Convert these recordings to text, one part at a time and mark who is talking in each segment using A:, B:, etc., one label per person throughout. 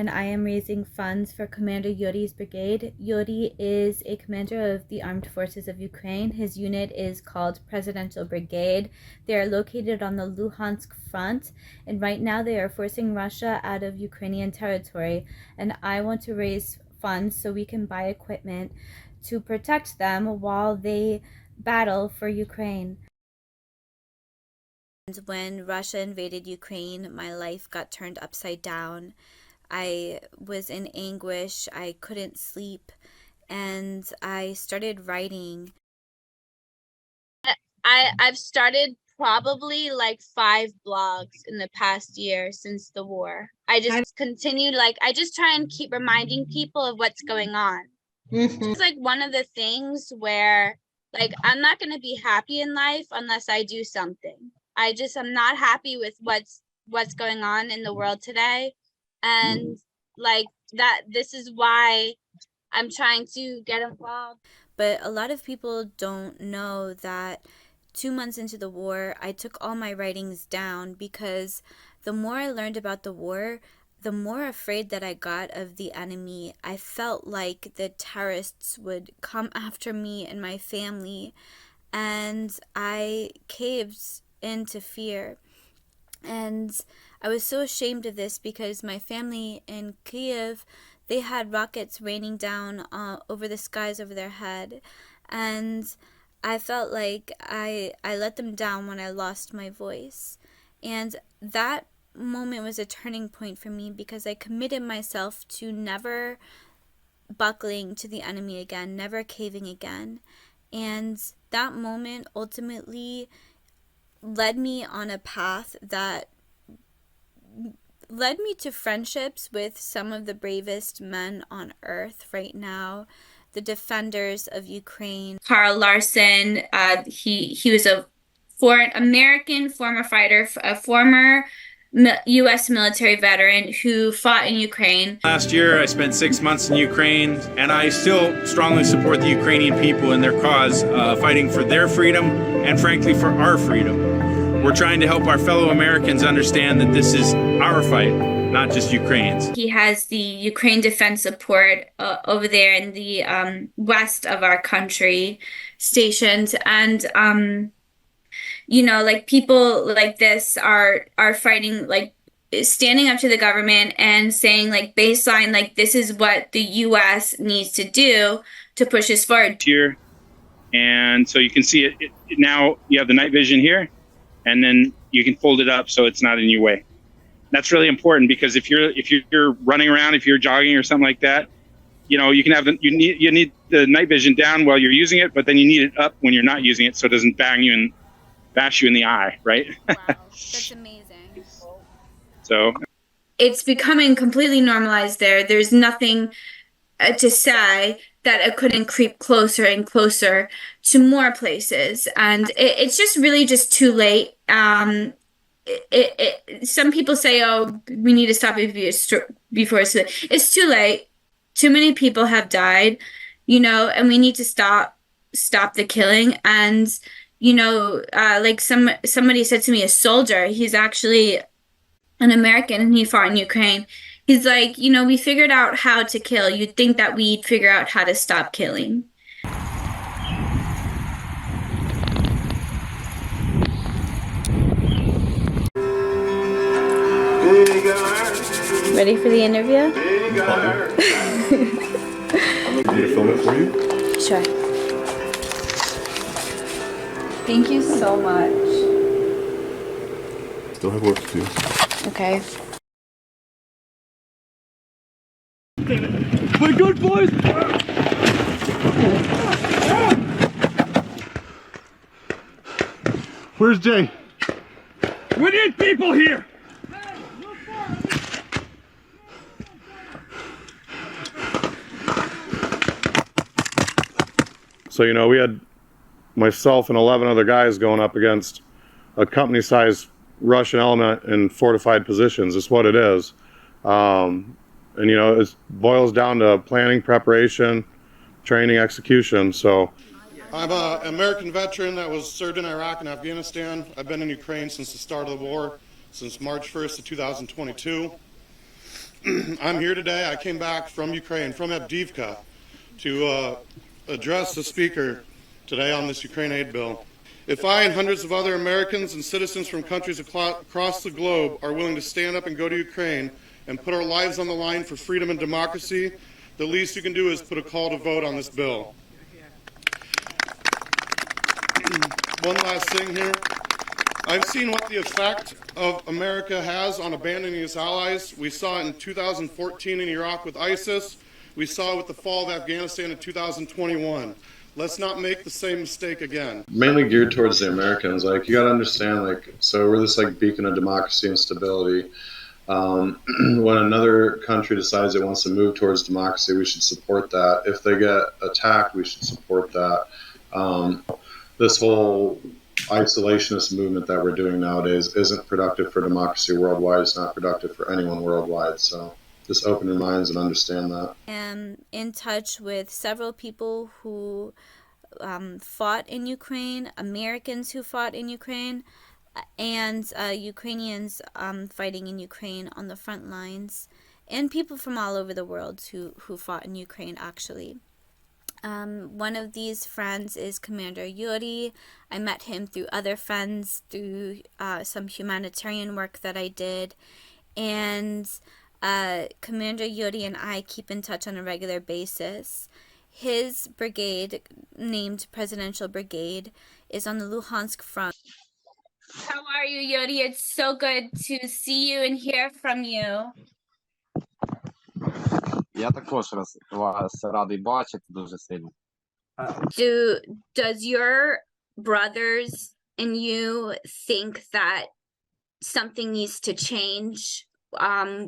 A: And I am raising funds for Commander Yuri's brigade. Yuri is a commander of the armed forces of Ukraine. His unit is called Presidential Brigade. They are located on the Luhansk front, and right now they are forcing Russia out of Ukrainian territory. And I want to raise funds so we can buy equipment to protect them while they battle for Ukraine. When Russia invaded Ukraine, my life got turned upside down. I was in anguish, I couldn't sleep, and I started writing.
B: I've started probably like 5 blogs in the past year since the war. I just continued, like, I just try and keep reminding people of what's going on. It's like one of the things where, like, I'm not going to be happy in life unless I do something. I'm not happy with what's going on in the world today. And like that, this is why I'm trying to get involved.
A: But a lot of people don't know that 2 months into the war, I took all my writings down because the more I learned about the war, the more afraid that I got of the enemy. I felt like the terrorists would come after me and my family, and I caved into fear. And I was so ashamed of this because my family in Kiev, they had rockets raining down over the skies over their head. And I felt like I let them down when I lost my voice. And that moment was a turning point for me because I committed myself to never buckling to the enemy again, never caving again. And that moment ultimately led me on a path that led me to friendships with some of the bravest men on earth right now, the defenders of Ukraine. Carl Larson, he was a foreign American former fighter, a former U.S. military veteran who fought in Ukraine.
C: Last year, I spent 6 months in Ukraine, and I still strongly support the Ukrainian people in their cause, fighting for their freedom and, frankly, for our freedom. We're trying to help our fellow Americans understand that this is our fight, not just Ukraine's.
A: He has the Ukraine Defense Support over there in the west of our country stationed, and you know, like, people like this are fighting, like, standing up to the government and saying, like, baseline, like, this is what the U.S. needs to do to push us forward.
C: Here, and so you can see it now. You have the night vision here, and then you can fold it up so it's not in your way. That's really important because if you're running around, if you're jogging or something like that, you know, you can have you need the night vision down while you're using it, but then you need it up when you're not using it so it doesn't bash you in the eye, right?
A: Wow, that's amazing.
C: So
A: it's becoming completely normalized there. There's nothing to say that it couldn't creep closer and closer to more places. And it's just really just too late. Some people say, oh, we need to stop it before it's too late. It's too late. Too many people have died, you know, and we need to stop the killing. And you know, like somebody said to me, a soldier, he's actually an American and he fought in Ukraine. He's like, you know, we figured out how to kill. You'd think that we'd figure out how to stop killing. Ready for the interview?
D: I'm going to film it for you.
A: Sure. Thank you so much.
D: Still have work to do.
A: Okay.
D: We're good, boys! Where's Jay? We need people here! So, you know, we had myself and 11 other guys going up against a company-sized Russian element in fortified positions. It's what it is. And, you know, it boils down to planning, preparation, training, execution. So I'm an American veteran that was served in Iraq and Afghanistan. I've been in Ukraine since the start of the war, since March 1st of 2022. I'm here today. I came back from Ukraine, from Avdiivka, to address the speaker today on this Ukraine aid bill. If I and hundreds of other Americans and citizens from countries across the globe are willing to stand up and go to Ukraine and put our lives on the line for freedom and democracy, the least you can do is put a call to vote on this bill. One last thing here. I've seen what the effect of America has on abandoning its allies. We saw it in 2014 in Iraq with ISIS. We saw it with the fall of Afghanistan in 2021. Let's not make the same mistake again. Mainly geared towards the Americans. Like, you got to understand, like, so we're this like beacon of democracy and stability. When another country decides it wants to move towards democracy, we should support that. If they get attacked, we should support that. This whole isolationist movement that we're doing nowadays isn't productive for democracy worldwide. It's not productive for anyone worldwide. So just open your minds and understand that.
A: I'm in touch with several people who fought in Ukraine, Americans who fought in Ukraine, and Ukrainians fighting in Ukraine on the front lines, and people from all over the world who fought in Ukraine, actually. One of these friends is Commander Yuri. I met him through other friends, through some humanitarian work that I did. And Commander Yuri and I keep in touch on a regular basis. His brigade, named Presidential Brigade, is on the Luhansk front. How are you, Yuri? It's so good to see you and hear from you.
E: Я також вас радий бачити дуже сильно.
A: Does your brothers and you think that something needs to change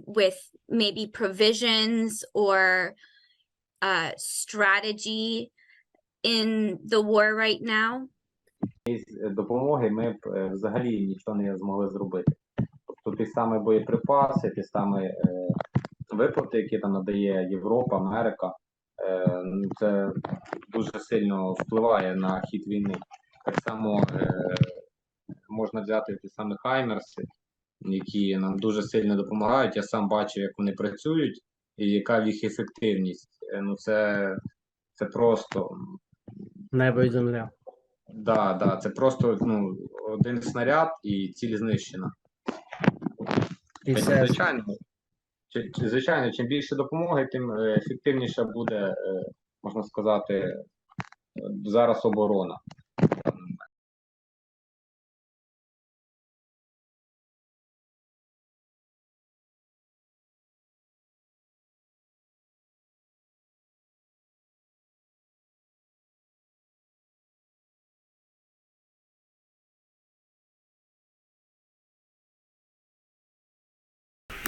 A: with maybe provisions or strategy in the war right now?
E: Без допомоги ми б взагалі нічого не змогли зробити. Тобто ті самі боєприпаси, ті самі виплати, які там надає Європа, Америка, це дуже сильно впливає на хід війни. Так само можна взяти ті самі хаймерси, які нам дуже сильно допомагають. Я сам бачу, як вони працюють і яка в їх ефективність. Ну це просто
F: небо і земля.
E: Да, це просто один снаряд і ціль знищена.
F: І все.
E: Звичайно, чим більше допомоги, тим ефективніша буде, можна сказати, зараз оборона.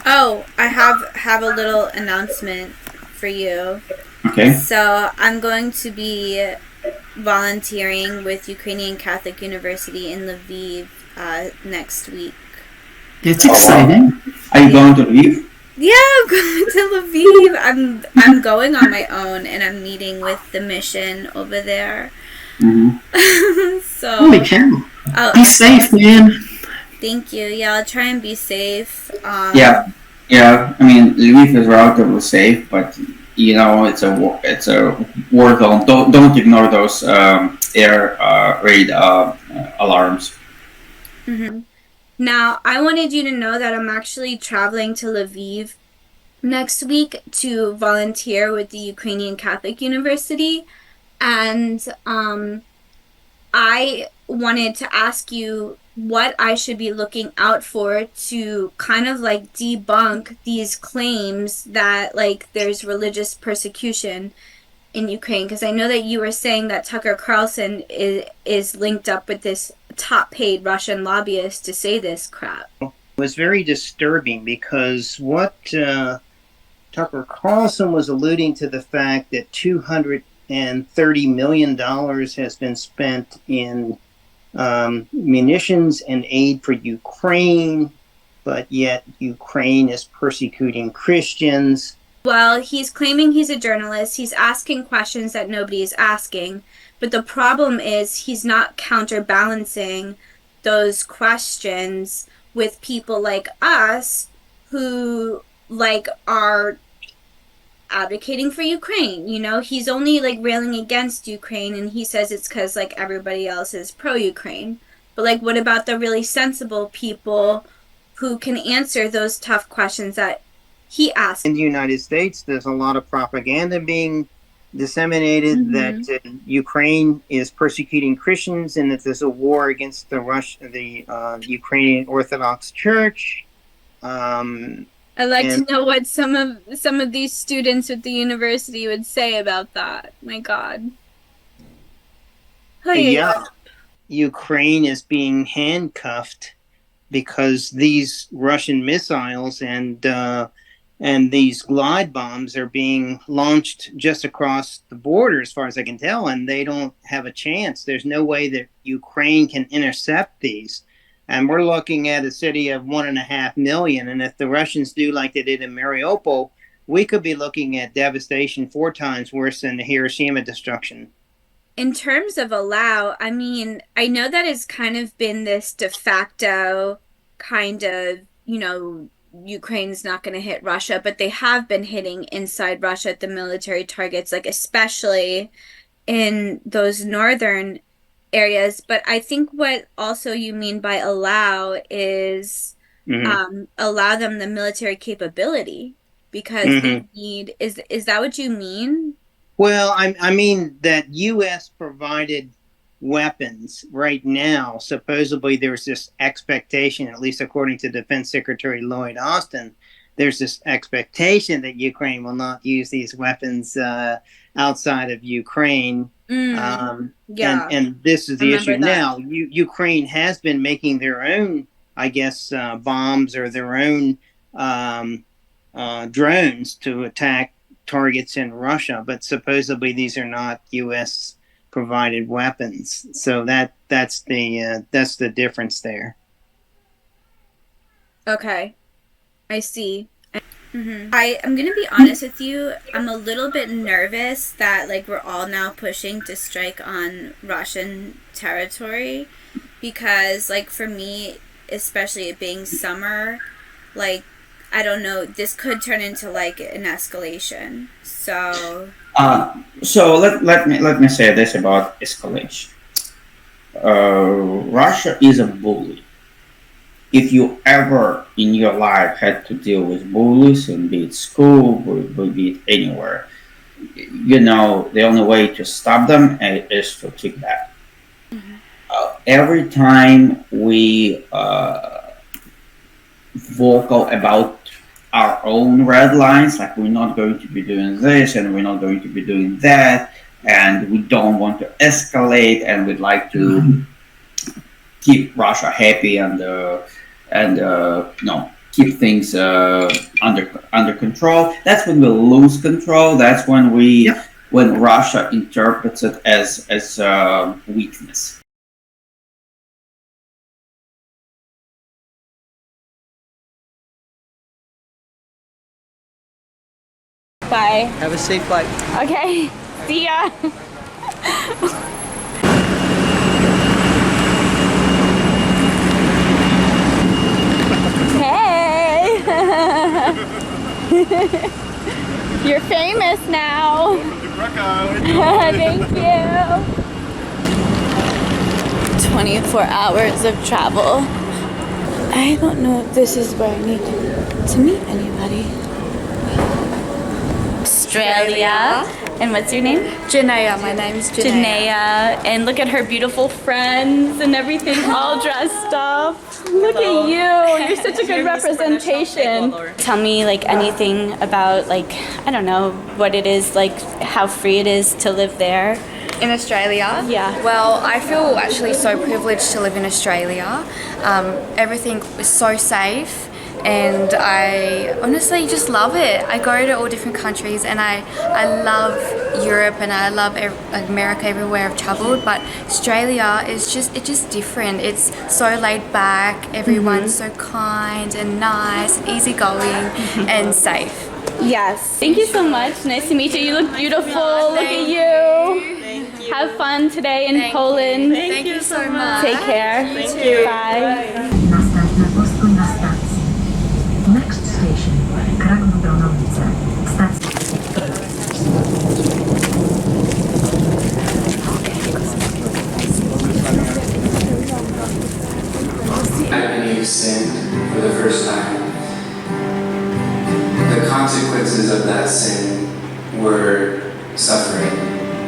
A: Oh, I have a little announcement for you.
G: Okay.
A: So I'm going to be volunteering with Ukrainian Catholic University in Lviv next week.
G: That's exciting. Are you going to leave?
A: Yeah, I'm going to Lviv. I'm going on my own, and I'm meeting with the mission over there.
G: Mm-hmm.
A: So
G: Holy cow. Be safe, man.
A: Thank you. Yeah, I'll try and be safe.
G: Yeah. I mean, Lviv is relatively safe, but you know it's a war zone. Don't ignore those air raid alarms.
A: Mm-hmm. Now, I wanted you to know that I'm actually traveling to Lviv next week to volunteer with the Ukrainian Catholic University, and I wanted to ask you what I should be looking out for to kind of like debunk these claims that like there's religious persecution in Ukraine, because I know that you were saying that Tucker Carlson is linked up with this top paid Russian lobbyist to say this crap.
H: It was very disturbing because what Tucker Carlson was alluding to the fact that $230 million has been spent in munitions and aid for Ukraine, but yet Ukraine is persecuting Christians.
A: Well, he's claiming he's a journalist. He's asking questions that nobody is asking. But the problem is he's not counterbalancing those questions with people like us who like are advocating for Ukraine. You know, he's only like railing against Ukraine, and he says it's because like everybody else is pro-Ukraine. But like, what about the really sensible people who can answer those tough questions that he asked?
H: In the United States, there's a lot of propaganda being disseminated that Ukraine is persecuting Christians and that there's a war against the Ukrainian Orthodox Church.
A: I'd like to know what some of these students at the university would say about that. My God.
H: Yeah, Ukraine is being handcuffed because these Russian missiles and these glide bombs are being launched just across the border, as far as I can tell, and they don't have a chance. There's no way that Ukraine can intercept these. And we're looking at a city of 1.5 million. And if the Russians do like they did in Mariupol, we could be looking at devastation 4 times worse than the Hiroshima destruction.
A: In terms of allow, I mean, I know that has kind of been this de facto kind of, you know, Ukraine's not going to hit Russia, but they have been hitting inside Russia at the military targets, like especially in those northern areas. But I think what also you mean by allow is allow them the military capability because they need, is that what you mean?
H: Well, I mean that U.S. provided weapons right now. Supposedly there's this expectation, at least according to Defense Secretary Lloyd Austin, there's this expectation that Ukraine will not use these weapons outside of Ukraine. And this is the issue now. Ukraine has been making their own, I guess, bombs or their own drones to attack targets in Russia, but supposedly these are not U.S. provided weapons. So that's the difference there.
A: Okay, I see. I'm gonna be honest with you. I'm a little bit nervous that like we're all now pushing to strike on Russian territory because like for me, especially it being summer, like I don't know, this could turn into like an escalation. So
G: let me say this about escalation. Russia is a bully. If you ever in your life had to deal with bullies, and be it school, be it anywhere, you know the only way to stop them is to kick back. Every time we vocal about our own red lines, like we're not going to be doing this and we're not going to be doing that, and we don't want to escalate, and we'd like to keep Russia happy and keep things under control. That's when we lose control. That's when when Russia interprets it as weakness.
I: Bye.
F: Have a safe flight.
I: Okay. See ya. Hey. You're famous now. Thank you. 24 hours of travel. I don't know if this is where I need to meet anybody. Australia. And what's your name?
J: Janaea. My name's Janaea.
I: And look at her beautiful friends and everything all dressed up. Look at you. You're such a good representation. Tell me like anything about like, I don't know, what it is, like how free it is to live there.
J: In Australia?
I: Yeah.
J: Well, I feel actually so privileged to live in Australia. Everything is so safe. And I honestly just love it. I go to all different countries and I love Europe and I love America everywhere I've traveled, but Australia is just different. It's so laid back, everyone's so kind and nice, easygoing and safe.
I: Yes. Thank you so much. Nice to meet you. You look beautiful. Look at you.
J: Thank you.
I: Have fun today in Poland.
J: Thank you so much.
I: Take care.
J: Thank you.
I: Bye.
K: Next station, Kraków. suffering,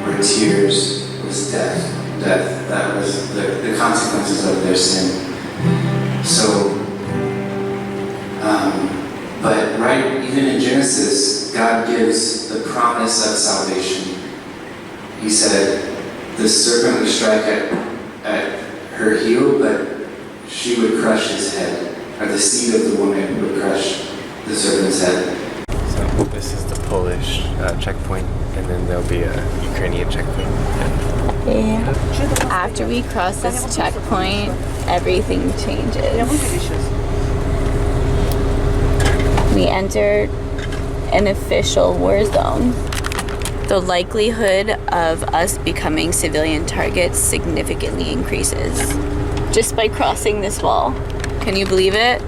K: where tears was death. That was the consequences of their sin. So, but right, even in Genesis, God gives the promise of salvation. He said, the serpent would strike at her heel, but she would crush his head, or the seed of the woman would crush the serpent's head.
L: So this is the Polish checkpoint, and then there'll be a Ukrainian checkpoint.
I: Yeah. After we cross this checkpoint, everything changes. We entered an official war zone. The likelihood of us becoming civilian targets significantly increases just by crossing this wall. Can you believe it?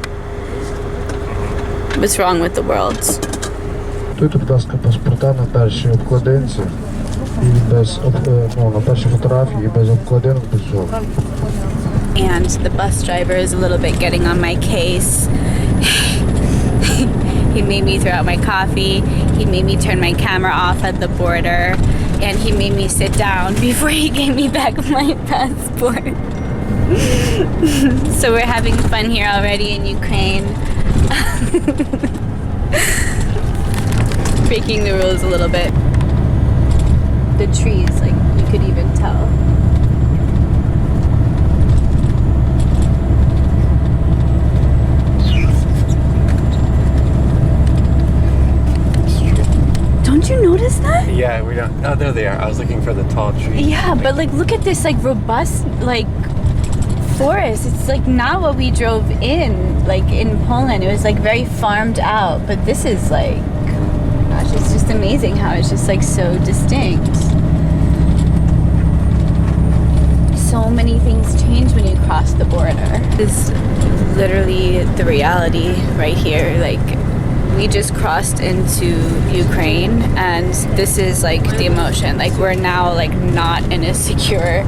I: What's wrong with the world?
M: Готуйте, будь ласка, паспорта на першій обкладинці і без на першій фотографії і без обкладинок без всього.
I: And the bus driver is a little bit getting on my case. He made me throw out my coffee, he made me turn my camera off at the border, and he made me sit down before he gave me back my passport. So we're having fun here already in Ukraine. Breaking the rules a little bit. The trees, like, you could even tell. Don't you notice that?
L: Yeah, we don't. Oh, there they are. I was looking for the tall trees.
I: Yeah, but like, look at this, like, robust, like, forest. It's like not what we drove in, like, in Poland. It was like very farmed out, but this is like, gosh, it's just amazing how it's just like so distinct. So many things change when you cross the border. This is literally the reality right here. Like, we just crossed into Ukraine, and this is like the emotion. Like, we're now like not in a secure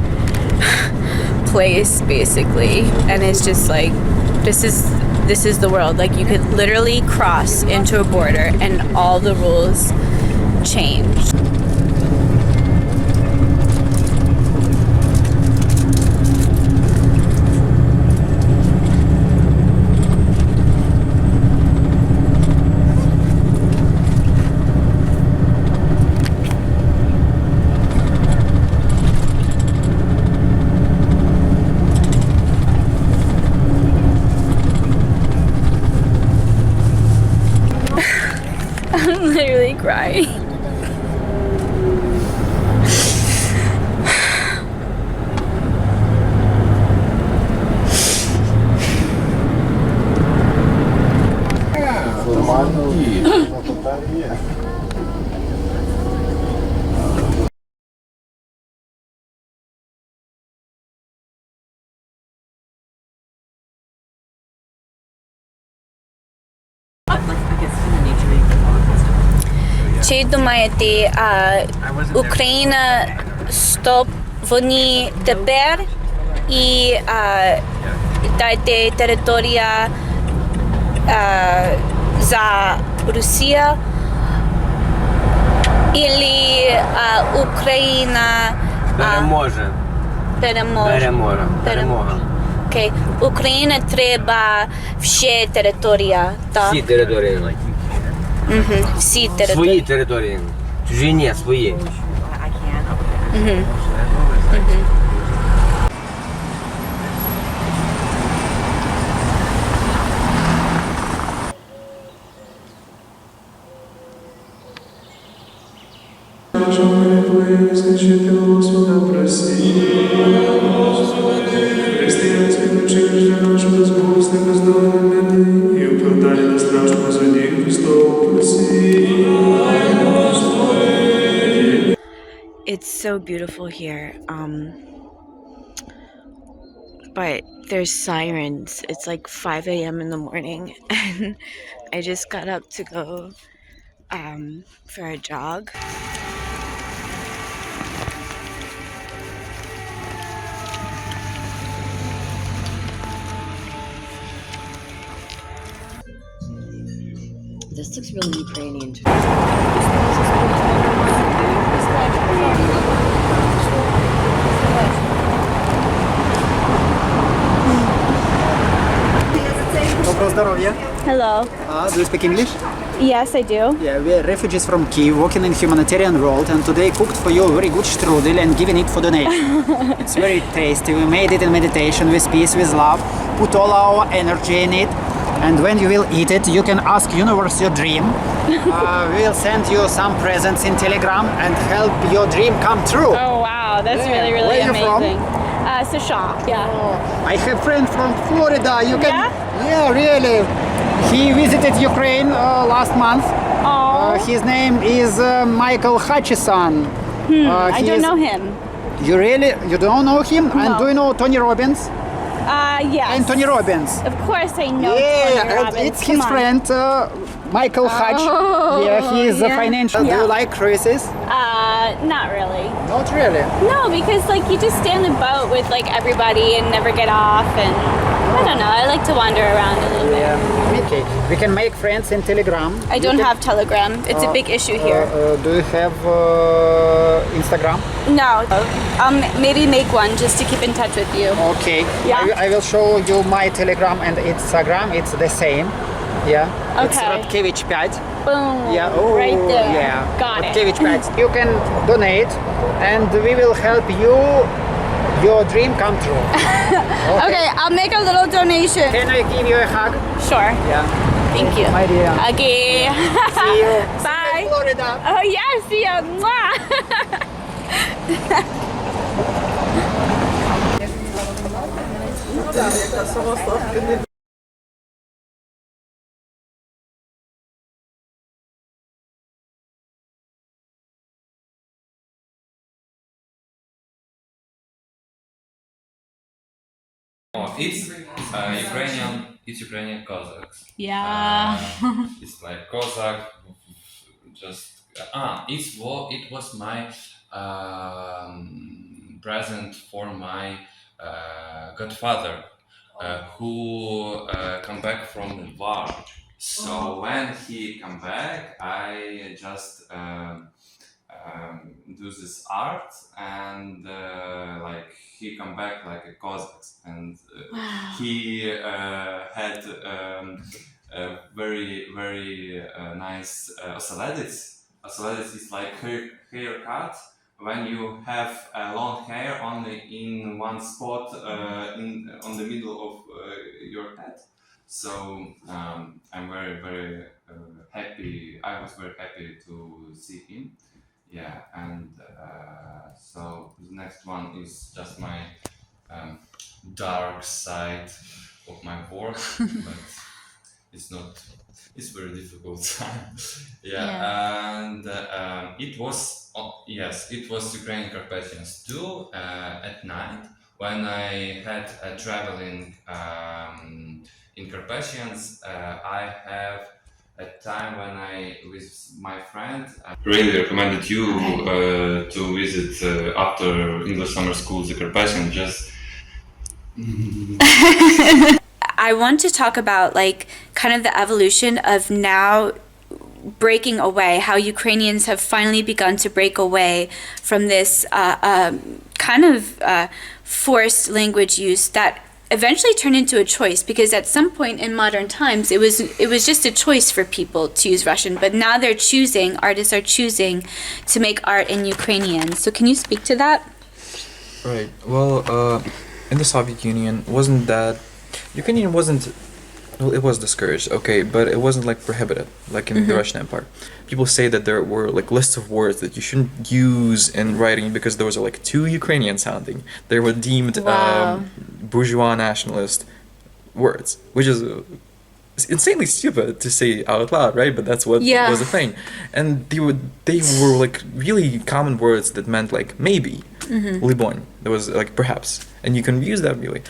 I: place, basically, and it's just like this is the world. Like, you could literally cross into a border and all the rules change. I'm literally crying. Чи думаєте, Україна стоп вони тепер і дайте територія за Росію, или Україна переможе? Окей. Україна треба всі територія, так?
N: Всі території.
I: Всі території.
N: Свої території. Чужі ні, свої.
A: It's so beautiful here, but there's sirens. It's like 5 a.m. in the morning, and I just got up to go for a jog.
O: This looks really Ukrainian to me.
I: Hello.
O: Do you speak English?
I: Yes, I do.
O: Yeah, we are refugees from Kiev working in humanitarian world, and today cooked for you a very good strudel and giving it for donation. It's very tasty. We made it in meditation, with peace, with love. Put all our energy in it, and when you will eat it, you can ask universe your dream. We will send you some presents in Telegram and help your dream come true.
I: Oh wow, that's really, really
O: Where
I: amazing.
O: Are you from?
I: Sasha, yeah.
O: I have a friend from Florida. You can.
I: Yeah?
O: Yeah, really. He visited Ukraine last month. His name is Michael Hutchison.
I: I don't know him.
O: You don't know him?
I: No.
O: And do you know Tony Robbins?
I: Yes.
O: And Tony Robbins.
I: Of course I know
O: Yeah,
I: Tony Robbins.
O: it's his friend Michael Hutch. Yeah, he is a financial. Do you like cruises?
I: Not really.
O: Not really.
I: No, because like you just stay on the boat with like everybody and never get off, and I don't know. I like to wander around a little bit.
O: Okay, we can make friends in Telegram.
I: I don't have Telegram. It's a big issue here.
O: Do you have Instagram?
I: No. Maybe make one just to keep in touch with you.
O: Okay.
I: Yeah.
O: I will show you my Telegram and Instagram. It's the same. Yeah. It's
I: Okay.
O: Radkevich 5.
I: Boom.
O: Yeah. Oh,
I: right there.
O: Yeah.
I: Got it.
O: Radkevich 5. You can donate, and we will help you. Your dream come true.
I: Okay, I'll make a little donation.
O: Can I give you a hug?
I: Sure.
O: Yeah.
I: Thank you.
O: My dear.
I: Okay.
O: See you.
I: Bye.
O: See you in Florida.
I: Oh yeah, see ya. Mwah.
P: It's Ukrainian Cossacks.
I: Yeah.
P: It's like Cossack. Just it was my present for my godfather, who come back from the war. So when he come back, I just do this art, and like he come back like a Cossack, and he had a very nice osaledits. Osaledits is like haircut when you have long hair only in one spot on the middle of your head. So I'm very happy. I was very happy to see him. Yeah, and so the next one is just my dark side of my work, but it's not. It's very difficult time. And it was it was Ukrainian Carpathians too at night when I had traveling in Carpathians. I have a time when I with my friend. I really recommended you to visit after English summer school the Carpathian. Just.
A: I want to talk about like kind of the evolution of now breaking away, how Ukrainians have finally begun to break away from this kind of forced language use that eventually turned into a choice, because at some point in modern times it was just a choice for people to use Russian, but now artists are choosing to make art in Ukrainian. So can you speak to that?
Q: Right. Well, in the Soviet Union, Ukrainian wasn't, well, it was discouraged, okay, but it wasn't like prohibited, like in the Russian Empire. People say that there were like lists of words that you shouldn't use in writing because those are like too Ukrainian sounding. They were deemed bourgeois nationalist words, which is insanely stupid to say out loud, right? But that's what was the thing. And they were like really common words that meant like maybe, libon. There was like perhaps. And you can use that really.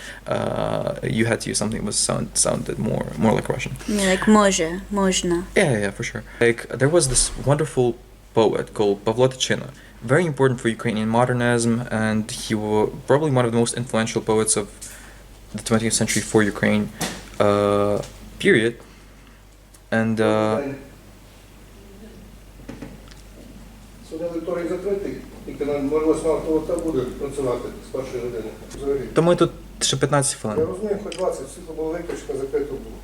Q: You had to use something that sounded more like Russian.
A: Yeah, like može, možna.
Q: Yeah, for sure. Like there was this wonderful poet called Pavlo Tychina, very important for Ukrainian modernism, and he was probably one of the most influential poets of the 20th century for Ukraine period. And то ми тут ще 15 хвилин.
M: Я розумію, хоч 20, світло було виключно, закрито було.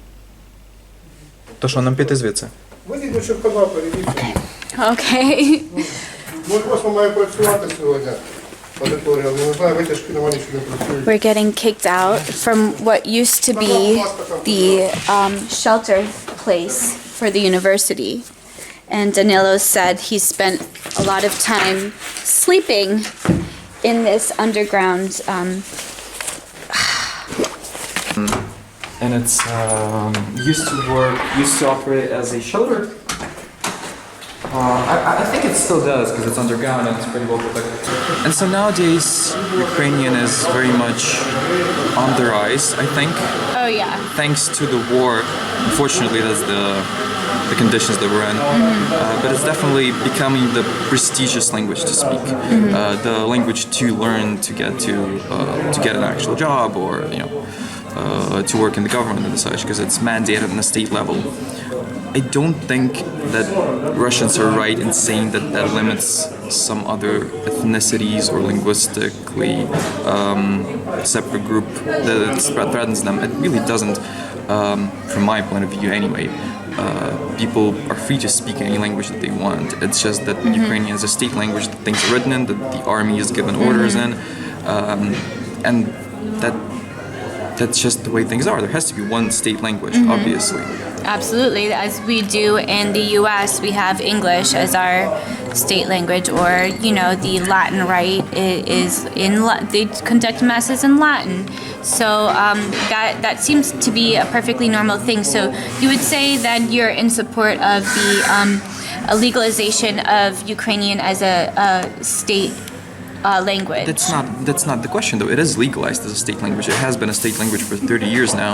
Q: То що, нам піти звідси?
M: Вийдіть ще в канапі,
A: Okay. Okay.
M: Просто має працювати сьогодні. Аудиторія, не знаю, витяжки на мене ще не працюють.
A: We're getting kicked out from what used to be the shelter place for the university. And Danilo said he spent a lot of time sleeping in this underground.
Q: And it's used to operate as a shelter. I think it still does because it's underground and it's pretty well protected. And so nowadays, Ukrainian is very much on the rise, I think.
A: Oh yeah.
Q: Thanks to the war. Unfortunately, that's the conditions that we're in. But it's definitely becoming the prestigious language to speak. The language to learn to get an actual job or to work in the government and such, because it's mandated on a state level. I don't think that Russians are right in saying that that limits some other ethnicities or linguistically separate group, that it threatens them. It really doesn't, from my point of view anyway. People are free to speak any language that they want. It's just that Ukrainian is a state language that things are written in, that the army is given orders in, and that's just the way things are. There has to be one state language, obviously.
A: Absolutely. As we do in the US, we have English as our state language, or, the Latin rite is they conduct masses in Latin. So that seems to be a perfectly normal thing. So you would say that you're in support of the legalization of Ukrainian as a state language.
Q: That's not the question, though. It is legalized as a state language. It has been a state language for 30 years now,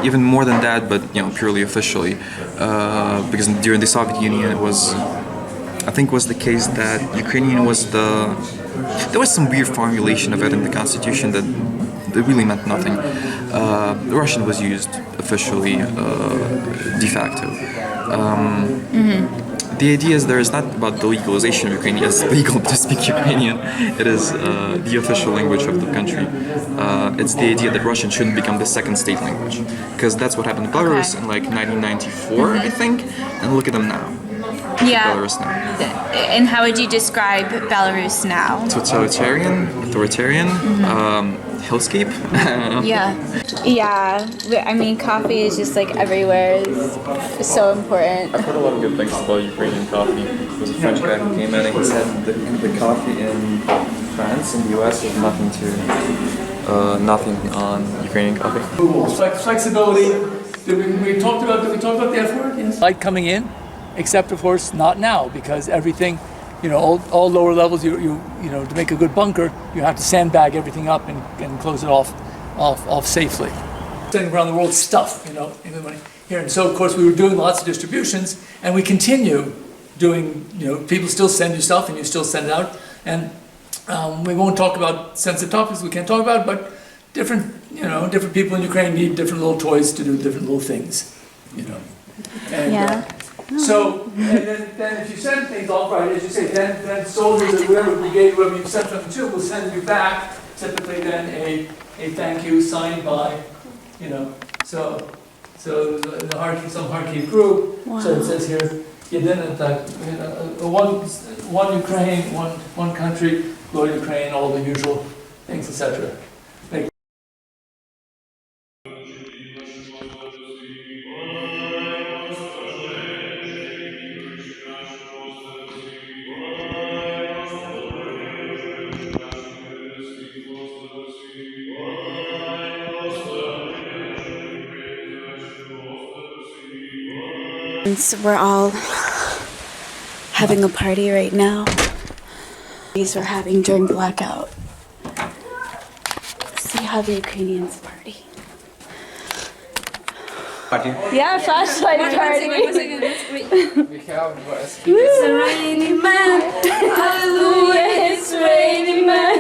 Q: even more than that, but purely officially. Because during the Soviet Union, I think was the case that Ukrainian was there was some weird formulation of it in the constitution that really meant nothing. Russian was used officially, de facto. The idea is there is not about the legalization of Ukrainian. It's legal to speak Ukrainian. It is the official language of the country. It's the idea that Russian shouldn't become the second state language, because that's what happened in Belarus in 1994, I think. And look at them now.
A: Yeah.
Q: Belarus now.
A: And how would you describe Belarus now?
Q: Totalitarian, authoritarian, hellscape.
A: Yeah. I mean, coffee is just like everywhere. It's so important.
Q: I've heard a lot of good things about Ukrainian coffee. There was a French guy who came in and he said that the coffee in France and the US is nothing on Ukrainian coffee.
R: Flexibility. Did we talk about the F word? Yes. Light coming in, except of course not now, because everything, all lower levels, to make a good bunker, you have to sandbag everything up and close it off safely. Sending around the world stuff, here. And so of course we were doing lots of distributions, and we continue doing, people still send you stuff and you still send it out. And we won't talk about sensitive topics we can't talk about, but different people in Ukraine need different little toys to do different little things, And, so, and then if you send things off, right, as you say, then soldiers or whatever brigade, whoever you sent them to, will send you back, typically then a thank you signed by, so some Kharkiv group, so it says here, one Ukraine, one country, glory Ukraine, all the usual things, etc.
A: We're all having a party right now. These we're having during blackout. See how the Ukrainians party. Yeah, flashlight party.
L: We have
A: It's a rainy man. Hallelujah, it's raining man.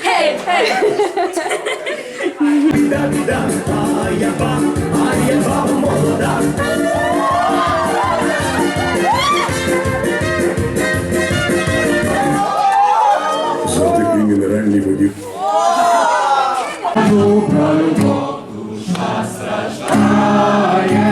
A: Hey, hey.
S: Завдяки мінеральній воді.
T: Душа страждає,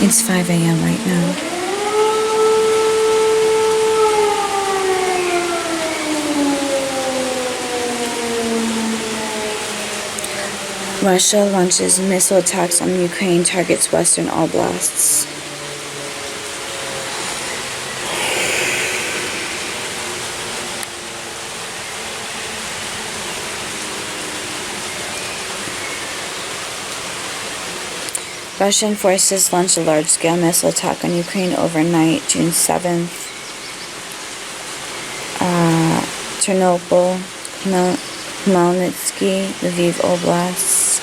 A: It's 5 a.m. right now. Russia launches missile attacks on Ukraine, targets Western oblasts. Russian forces launched a large-scale missile attack on Ukraine overnight, June 7th. Ternopil, Khmelnytsky, LVIV oblasts.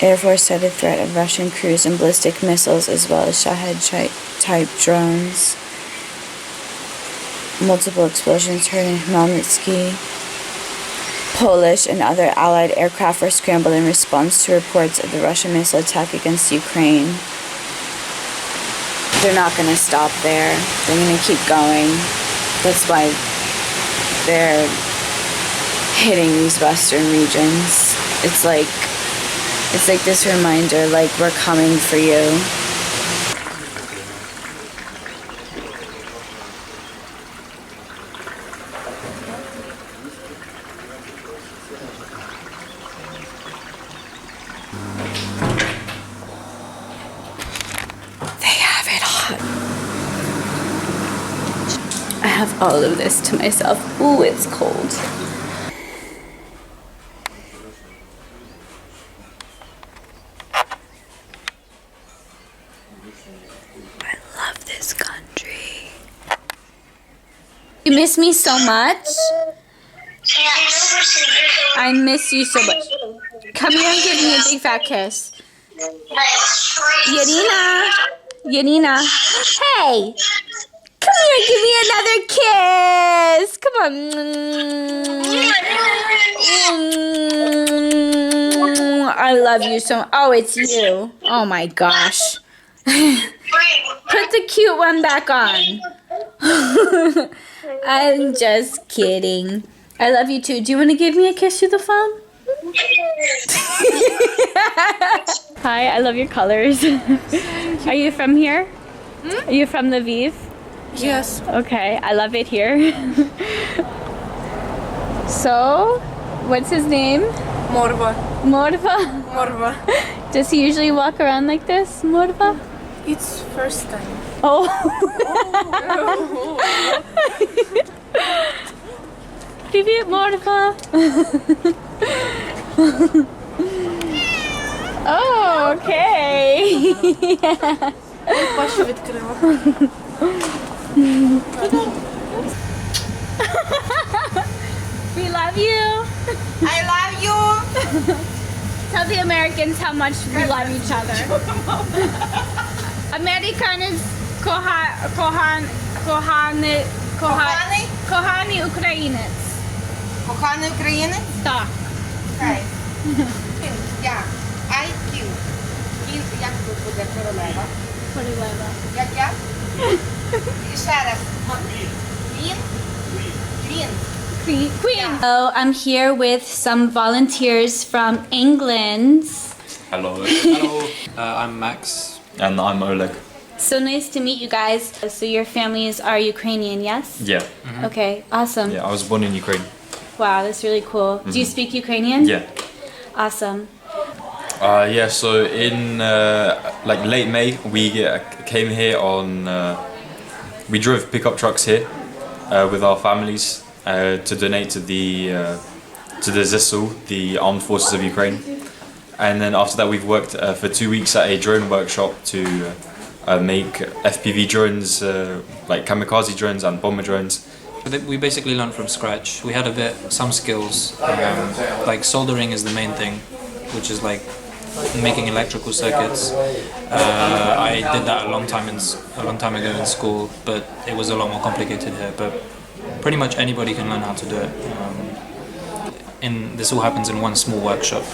A: Air Force cited threat of Russian cruise and ballistic missiles as well as Shahed-type drones. Multiple explosions heard in Khmelnytsky. Polish and other Allied aircraft were scrambled in response to reports of the Russian missile attack against Ukraine. They're not going to stop there. They're going to keep going. That's why they're hitting these western regions. It's like this reminder, like, we're coming for you. I have all of this to myself. Ooh, it's cold. I love this country. You miss me so much? I miss you so much. Come here and give me a big fat kiss. Yarina! Yarina! Hey! Come here, give me another kiss. Come on. I love you so. Oh, it's you. Oh my gosh. Put the cute one back on. I'm just kidding. I love you too. Do you want to give me a kiss through the phone? Hi, I love your colors. Are you from here? Are you from LVIV?
T: Yes.
A: Okay, I love it here. So, what's his name?
T: Morva.
A: Morva?
T: Morva.
A: Does he usually walk around like this, Morva?
T: It's first time.
A: Oh. Привет, Morva. Oh, okay.
T: Пашу відкрила.
A: We love you.
T: I love you.
A: Tell the Americans how much we love each other. American is kohany Українець.
T: Коханий українець?
A: Так.
T: Хай. Я. I kill. Kill, як тут буде королева?
A: Королева.
T: Як? І ще раз. Queen.
A: So I'm here with some volunteers from England.
U: Hello. Hello. I'm Max. And I'm Oleg.
A: So nice to meet you guys. So your families are Ukrainian, yes?
U: Yeah.
A: Okay, awesome.
U: Yeah, I was born in Ukraine.
A: Wow, that's really cool. Do you speak Ukrainian?
U: Yeah.
A: Awesome.
U: Yeah, so in like late May, we came here on, we drove pickup trucks here with our families to donate to the ZSU, the Armed Forces of Ukraine. And then after that, we've worked for 2 weeks at a drone workshop to make FPV drones, like kamikaze drones and bomber drones.
V: We basically learned from scratch. We had some skills, like soldering is the main thing, which is like making electrical circuits. I did that a long time ago in school, but it was a lot more complicated here. But pretty much anybody can learn how to do it. This all happens in one small workshop,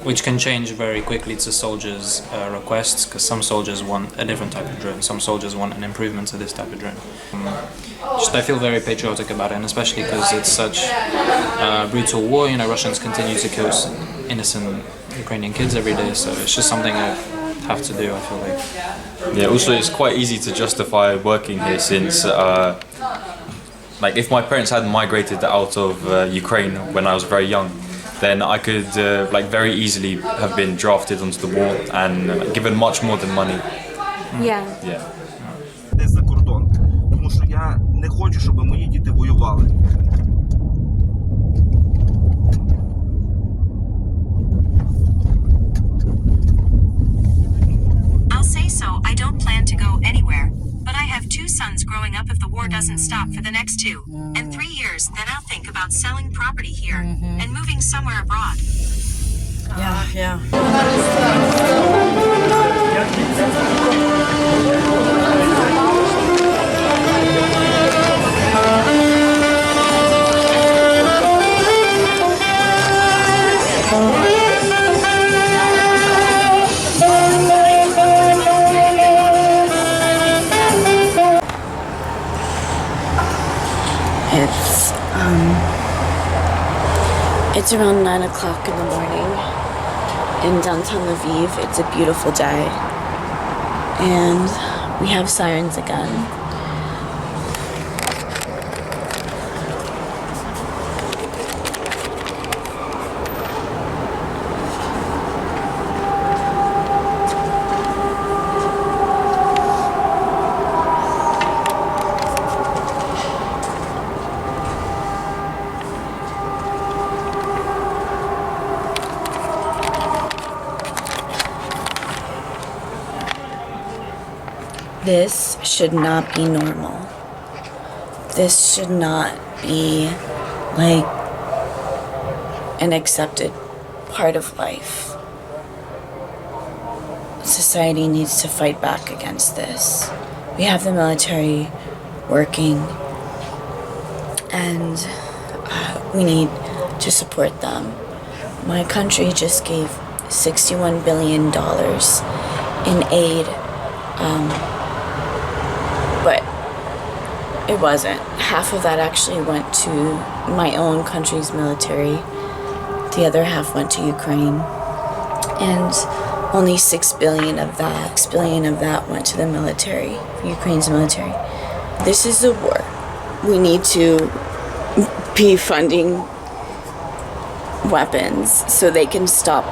V: which can change very quickly to soldiers' requests, because some soldiers want a different type of drone, some soldiers want an improvement to this type of drone. I feel very patriotic about it, and especially because it's such brutal war. You know, Russians continue to kill innocent Ukrainian kids every day, so it's just something I have to do, I feel like.
U: Yeah, also it's quite easy to justify working here since like if my parents had migrated out of Ukraine when I was very young, then I could like very easily have been drafted onto the war and given much more than money.
A: Yeah.
U: Yeah.
B: Десь за кордон, тому що я не хочу, щоб мої діти воювали.
C: I'll say so, I don't plan to go anywhere, but I have 2 sons growing up if the war doesn't stop for the next 2 and 3 years, then I'll think about selling property here and moving somewhere abroad.
W: Yeah.
I: It's around 9 o'clock in the morning in downtown Lviv. It's a beautiful day. And we have sirens again. This should not be normal. This should not be like an accepted part of life. Society needs to fight back against this. We have the military working, and we need to support them. My country just gave $61 billion in aid. But it wasn't. Half of that actually went to my own country's military. The other half went to Ukraine. And only $6 billion of that went to the military, Ukraine's military. This is a war. We need to be funding weapons so they can stop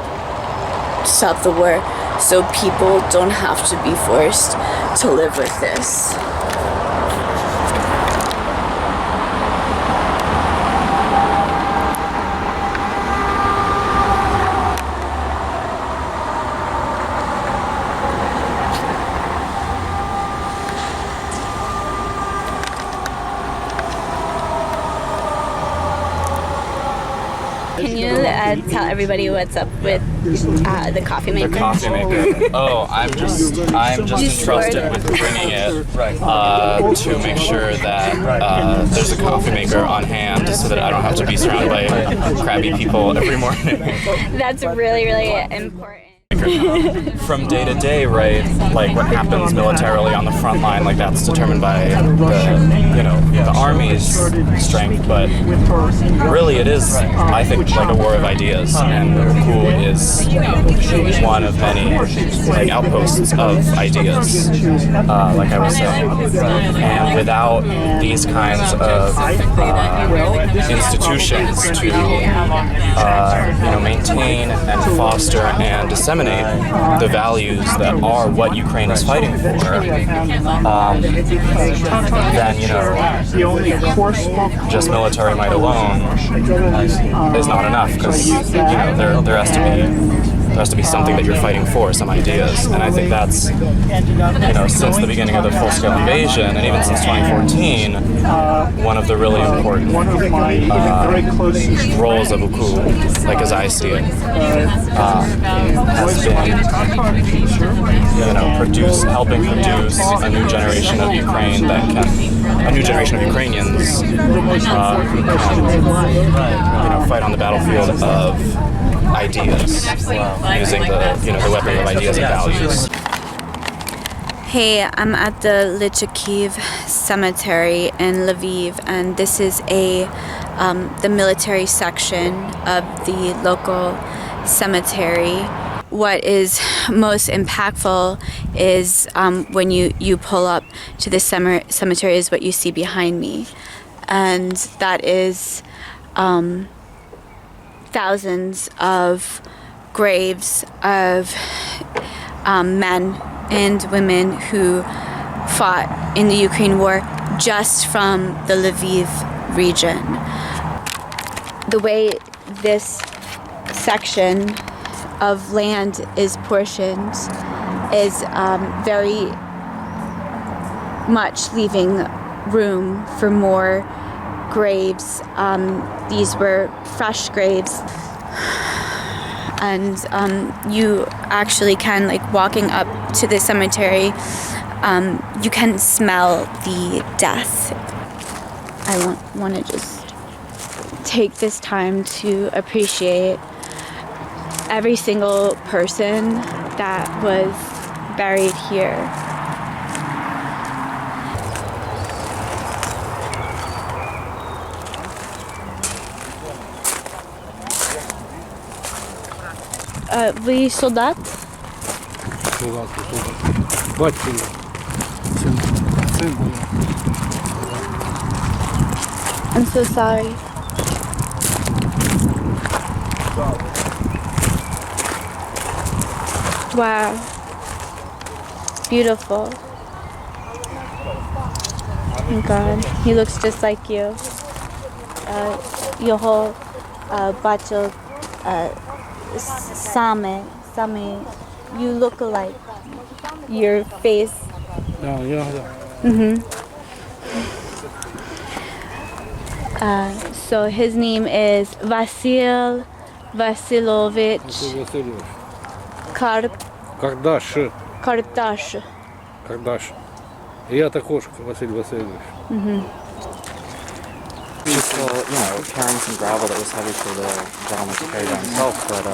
I: the war, so people don't have to be forced to live with this. Can you tell everybody what's up with the coffee maker?
X: The coffee maker. Oh, I'm just entrusted with bringing it to make sure that there's a coffee maker on hand so that I don't have to be surrounded by crabby people every morning.
I: That's really, really important.
X: From day to day, right? Like what happens militarily on the front line, like that's determined by the army's strength, but really it is, I think, like a war of ideas, and Baku is one of many like outposts of ideas, like I was saying. And without these kinds of institutions to maintain and foster and disseminate the values that are what Ukraine is fighting for, then just military might alone is not enough, because there has to be something that you're fighting for, some ideas. And I think that's since the beginning of the full-scale invasion, and even since 2014, one of the really important roles of Baku, like as I see it, has been helping produce a new generation of Ukraine a new generation of Ukrainians fight on the battlefield of ideas, using the weapon of ideas and values.
A: Hey, I'm at the Lychakiv Cemetery in Lviv, and this is the military section of the local cemetery. What is most impactful is when you pull up to the cemetery is what you see behind me. And that is thousands of graves of men and women who fought in the Ukraine war just from the LVIV region. The way this section of land is portioned is very much leaving room for more graves. These were fresh graves, and you actually can, like, walking up to the cemetery, you can smell the death. I want to just take this time to appreciate every single person that was buried here. Ви солдат?
M: Батько. Син.
A: I'm so sorry. Wow. Beautiful. Oh my God. He looks just like you. Його бачив саме. You look alike. Your face. Mm-hmm. So his name is Vasil Vasilovich
M: Кардаш.
A: Kardash.
M: Кардаш. Я також Василь Васильович.
A: Mm-hmm.
X: Just, carrying some gravel that was heavy for the gentleman to carry down himself, but,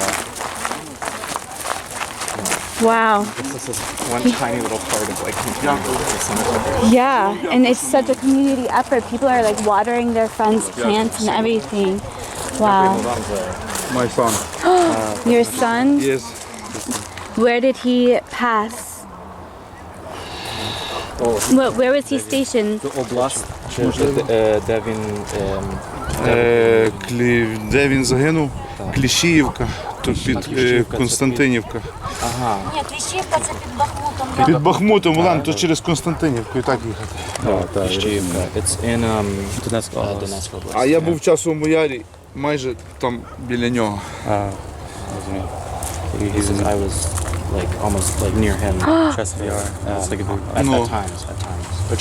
A: Wow.
X: this is one tiny little part of, like, continuing the cemetery.
A: Yeah, and it's such a community effort. People are, like, watering their friends' plants and everything. Wow.
M: My son.
A: Your son?
M: Yes.
A: Where did he pass? Where was he stationed?
X: Область, де він...
D: Де він загинув? Кліщіївка, то під Константинівка.
X: Ага.
T: Ні, Кліщівка це під Бахмутом.
D: Під Бахмутом, Волан, то через Константинівку і так їхати.
X: Кліщіївка. It's in Донецька область.
D: А я був в Часовому Ярі, майже там біля нього.
X: He says I was like almost like near him, Chasiv Yar, at times. But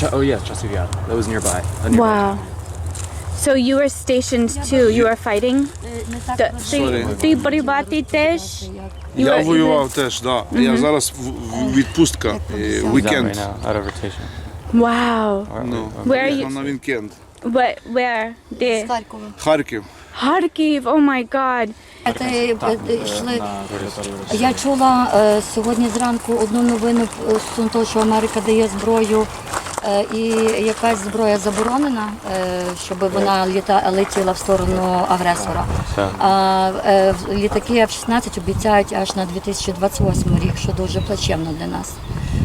X: Chasiv Yar, that was nearby.
A: Wow. So you were stationed too. You were fighting. Ти борювати теж?
D: Я воював теж, да. Я зараз відпустка, вікенд.
A: Wow. Where are you?
D: На вікенд.
A: Where? Де?
D: Харків.
A: Харків. Oh my God.
E: Я чула сьогодні зранку одну новину стосовно того, що Америка дає зброю, і якась зброя заборонена, щоб вона летіла в сторону агресора. А літаки F-16 обіцяють аж на 2028 рік, що дуже плачевно для нас.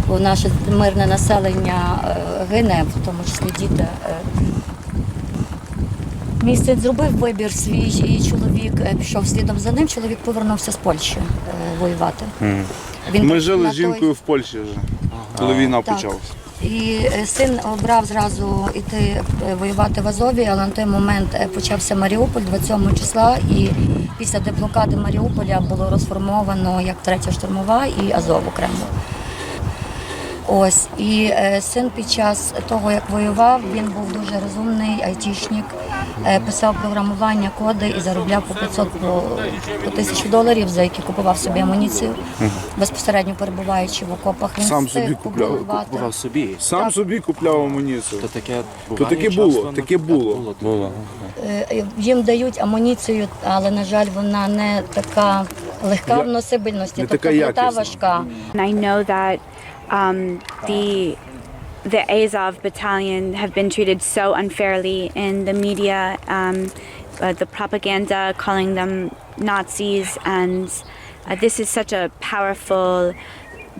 E: Бо наше мирне населення гине, в тому числі діти. Місяць зробив вибір свій, і чоловік пішов слідом за ним. Чоловік повернувся з Польщі воювати.
D: Ми жили з жінкою в Польщі вже, коли війна почалася.
E: І син обрав зразу йти воювати в Азові, але на той момент почався Маріуполь 27 числа, і після деблокади Маріуполя було розформовано як 3-я штурмова і Азов окремо. Ось, і син під час того, як воював, він був дуже розумний, айтішник, писав програмування, коди і заробляв по 500, по $1000, за які купував собі амуніцію, безпосередньо перебуваючи в окопах. Він
D: сам собі купував собі? Сам собі купляв амуніцію. То таке було.
E: Їм дають амуніцію, але, на жаль, вона не така легка в носибельності, тобто плита важка.
A: I know that the Azov battalion have been treated so unfairly in the media the propaganda calling them Nazis, and this is such a powerful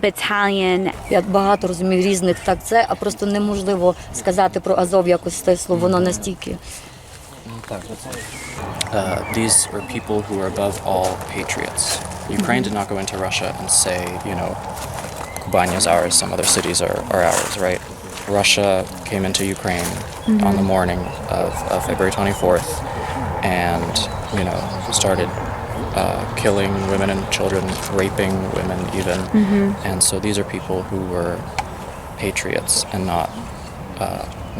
A: battalion.
E: Я багато розумію різних так це, а просто неможливо сказати про Азов якось стисло, воно настільки.
X: These were people who were above all patriots. Ukraine did not go into Russia and say, you know, Kubani is ours, some other cities are ours, right? Russia came into Ukraine on the morning of February 24th and, you know, started killing women and children, raping women even. And so these are people who were patriots and not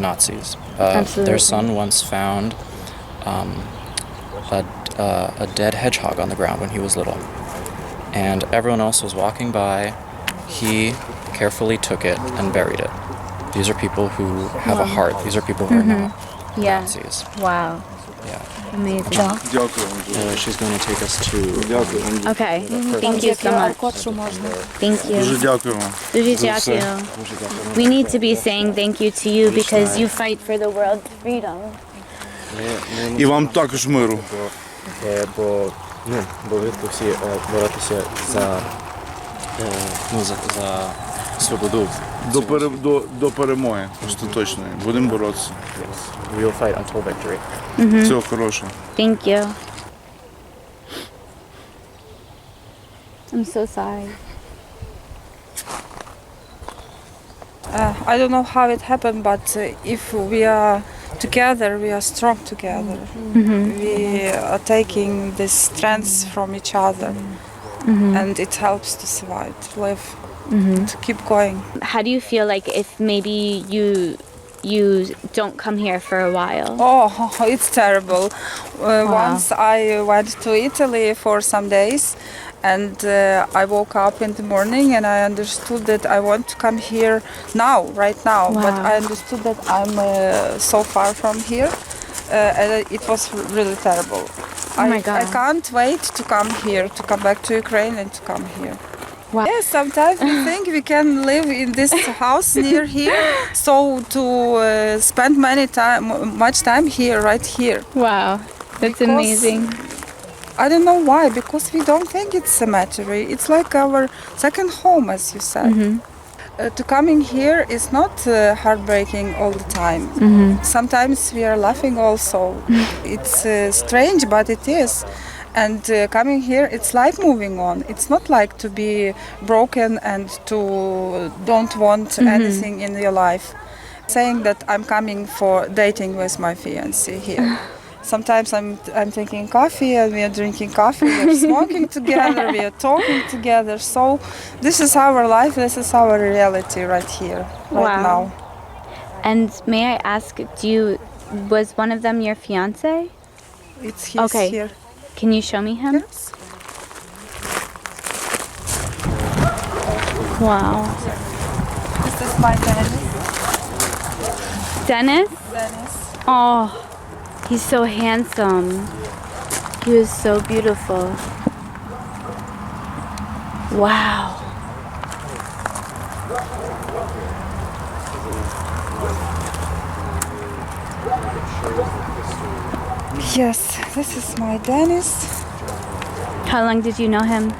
X: Nazis. Their son once found a dead hedgehog on the ground when he was little. And everyone else was walking by. He carefully took it and buried it. These are people who have a heart. These are people who are not Nazis.
A: Wow.
X: Yeah.
A: Amazing.
X: She's going to take us to...
A: Okay. Thank you so much. Thank you.
D: Дуже дякуємо.
A: Дуже дякую. We need to be saying thank you to you because you fight for the world's freedom.
D: І вам також миру.
X: Бо влітку всі боротися за свободу.
D: До перемоги остаточної. Будемо боротися.
X: We will fight until victory.
D: Всього хорошого.
A: Thank you. I'm so sorry.
F: I don't know how it happened, but if we are together, we are strong together. We are taking the strength from each other, and it helps to survive, to live, to keep going.
A: How do you feel like if maybe you don't come here for a while?
F: Oh, it's terrible. Once I went to Italy for some days, and I woke up in the morning and I understood that I want to come here now, right now. But I understood that I'm so far from here, and it was really terrible.
A: Oh my God.
F: I can't wait to come here, to come back to Ukraine and to come here. Wow. Yes, sometimes we think we can live in this house near here, so to spend much time here, right here.
A: Wow, that's amazing.
F: I don't know why, because we don't think it's cemetery. It's like our second home, as you said. To coming here is not heartbreaking all the time. Sometimes we are laughing also. It's strange, but it is. And coming here, it's like moving on. It's not like to be broken and to don't want anything in your life. Saying that I'm coming for dating with my fiancé here. Sometimes I'm drinking coffee and we are drinking coffee, we are smoking together, we are talking together. So this is our life, this is our reality right here, right now.
A: And may I ask, was one of them your fiancé?
F: It's his here.
A: Can you show me him?
F: Yes.
A: Wow.
F: This is my Dennis.
A: Dennis?
F: Dennis.
A: Oh, he's so handsome. He was so beautiful. Wow.
F: Yes, this is my Dennis.
A: How long did you know him?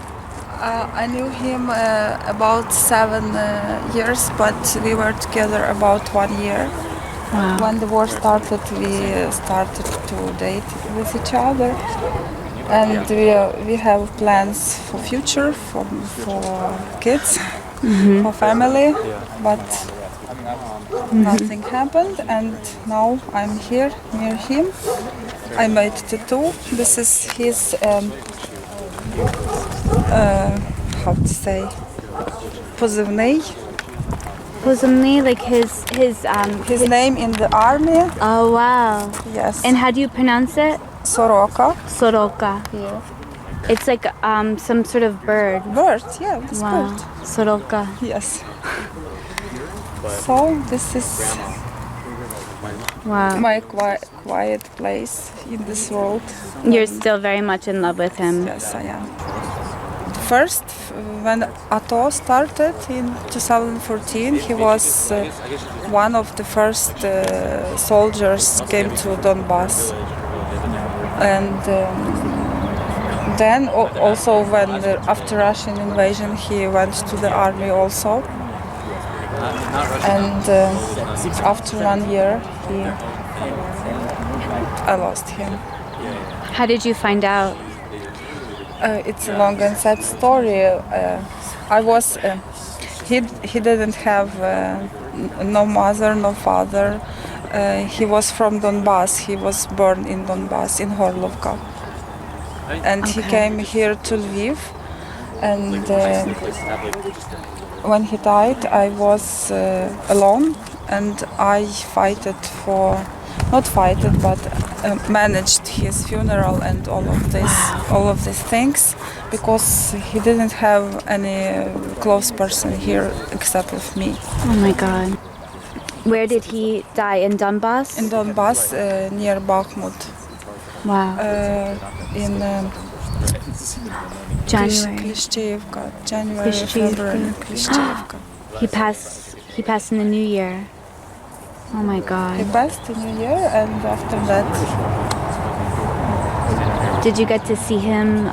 F: I knew him about 7 years, but we were together about 1 year.
A: Wow.
F: When the war started, we started to date with each other, and we have plans for future, for kids, for family, but nothing happened, and now I'm here near him. I made tattoo. This is his how to say, позивний.
A: Позивний, like
F: his name in the army.
A: Oh wow.
F: Yes.
A: And how do you pronounce it?
F: Сорока.
A: Сорока.
F: Yeah.
A: It's like some sort of bird.
F: Bird, yeah, this bird.
A: Сорока.
F: Yes. So this is my quiet place in this world.
A: You're still very much in love with him.
F: Yes, I am. First, when ATO started in 2014, he was one of the first soldiers came to Donbass. And then also after Russian invasion, he went to the army also. And after 1 year, I lost him.
A: How did you find out?
F: It's a long and sad story. He didn't have no mother, no father. He was from Donbass. He was born in Donbass, in Horlovka. And he came here to Lviv. And when he died, I was alone, and I managed his funeral and all of these things, because he didn't have any close person here except of me.
A: Oh my God. Where did he die? In Donbass?
F: In Donbass, near Bakhmut.
A: Wow.
F: In
A: January.
F: Klishchevka. January, February. Klishchevka.
A: He passed in the new year. Oh my God.
F: He passed in New Year, and after that.
A: Did you get to see him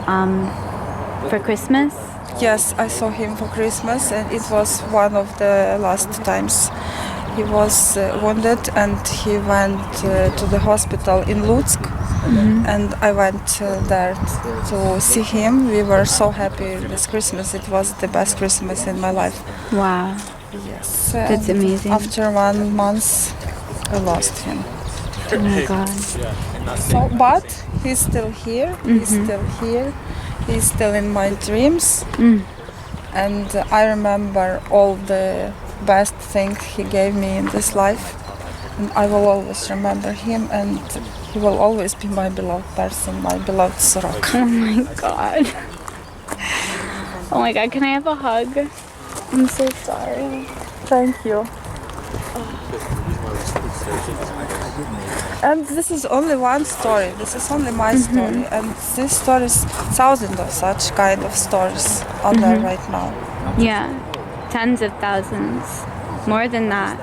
A: for Christmas?
F: Yes, I saw him for Christmas, and it was one of the last times. He was wounded, and he went to the hospital in Lutsk, and I went there to see him. We were so happy this Christmas. It was the best Christmas in my life.
A: Wow.
F: Yes.
A: That's amazing.
F: After 1 month, I lost him.
A: Oh my God.
F: So, but he's still here. He's still here. He's still in my dreams. And I remember all the best things he gave me in this life. And I will always remember him, and he will always be my beloved person, my beloved Soroka.
A: Oh my God. Oh my God, can I have a hug? I'm so sorry.
F: Thank you. And this is only one story. This is only my story. And these stories, thousands of such kind of stories are there right now.
A: Yeah, tens of thousands. More than that.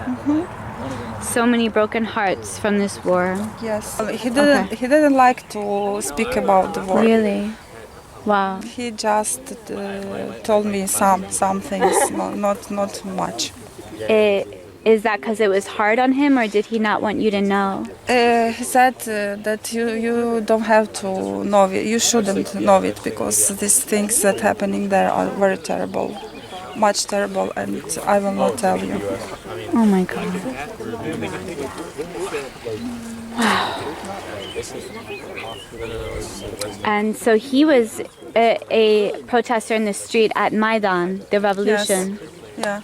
A: So many broken hearts from this war.
F: Yes. He didn't like to speak about the war.
A: Really? Wow.
F: He just told me some things, not much.
A: Is that because it was hard on him, or did he not want you to know?
F: He said that you don't have to know it. You shouldn't know it, because these things that happening there are very terrible, much terrible, and I will not tell you.
A: Oh my God. Wow. And so he was a protester in the street at Maidan, the revolution.
F: Yes. Yeah.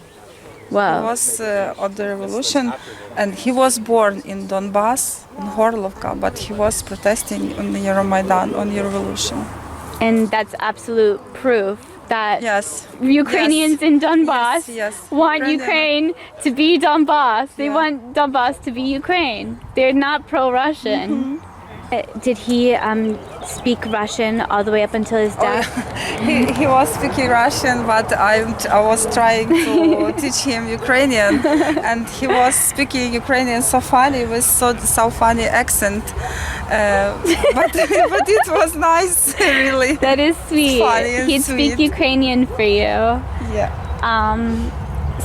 A: Wow.
F: He was on the revolution, and he was born in Donbass, in Horlovka, but he was protesting on the Euromaidan, on the revolution.
A: And that's absolute proof that
F: yes.
A: Ukrainians in Donbass want
F: Ukrainian.
A: Ukraine to be Donbass. They want Donbass to be Ukraine. They're not pro-Russian. Did he speak Russian all the way up until his death?
F: He was speaking Russian, but I was trying to teach him Ukrainian, and he was speaking Ukrainian so funny, with so funny accent. But it was nice, really.
A: That is sweet.
F: Funny and
A: He'd
F: sweet.
A: speak Ukrainian for you.
F: Yeah.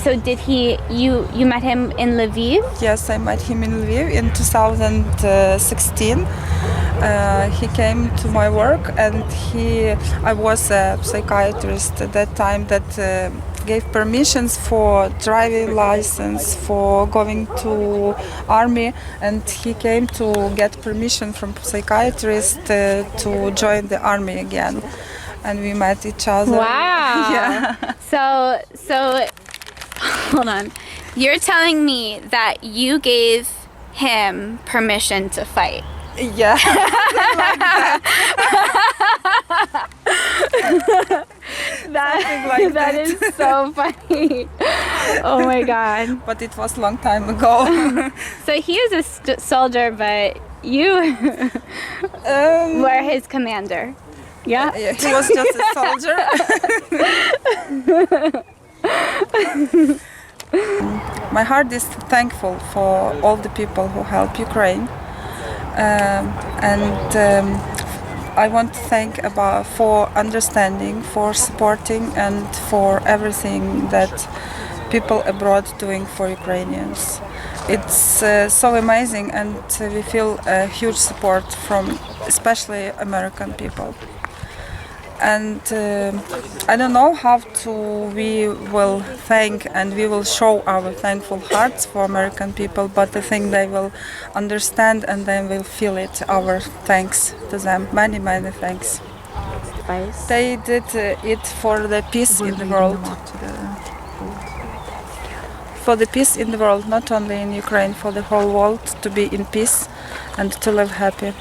A: So did you met him in Lviv?
F: Yes, I met him in Lviv in 2016. He came to my work, and I was a psychiatrist at that time that gave permissions for driving license, for going to army, and he came to get permission from psychiatrist to join the army again, and we met each other.
A: Wow.
F: Yeah.
A: So hold on. You're telling me that you gave him permission to fight?
F: Yeah. Like that.
A: That is so funny. Oh my God.
F: But it was a long time ago.
A: So he is a soldier, but you were his commander. Yeah?
F: Yeah, he was just a soldier. My heart is thankful for all the people who help Ukraine. I want to thank for understanding, for supporting, and for everything that people abroad doing for Ukrainians. It's so amazing, and we feel a huge support from especially American people. And I don't know how we will thank and we will show our thankful hearts for American people, but I think they will understand and they will feel it, our thanks to them. Many, many thanks. They did it for the peace in the world. For the peace in the world, not only in Ukraine, for the whole world to be in peace and to live happy.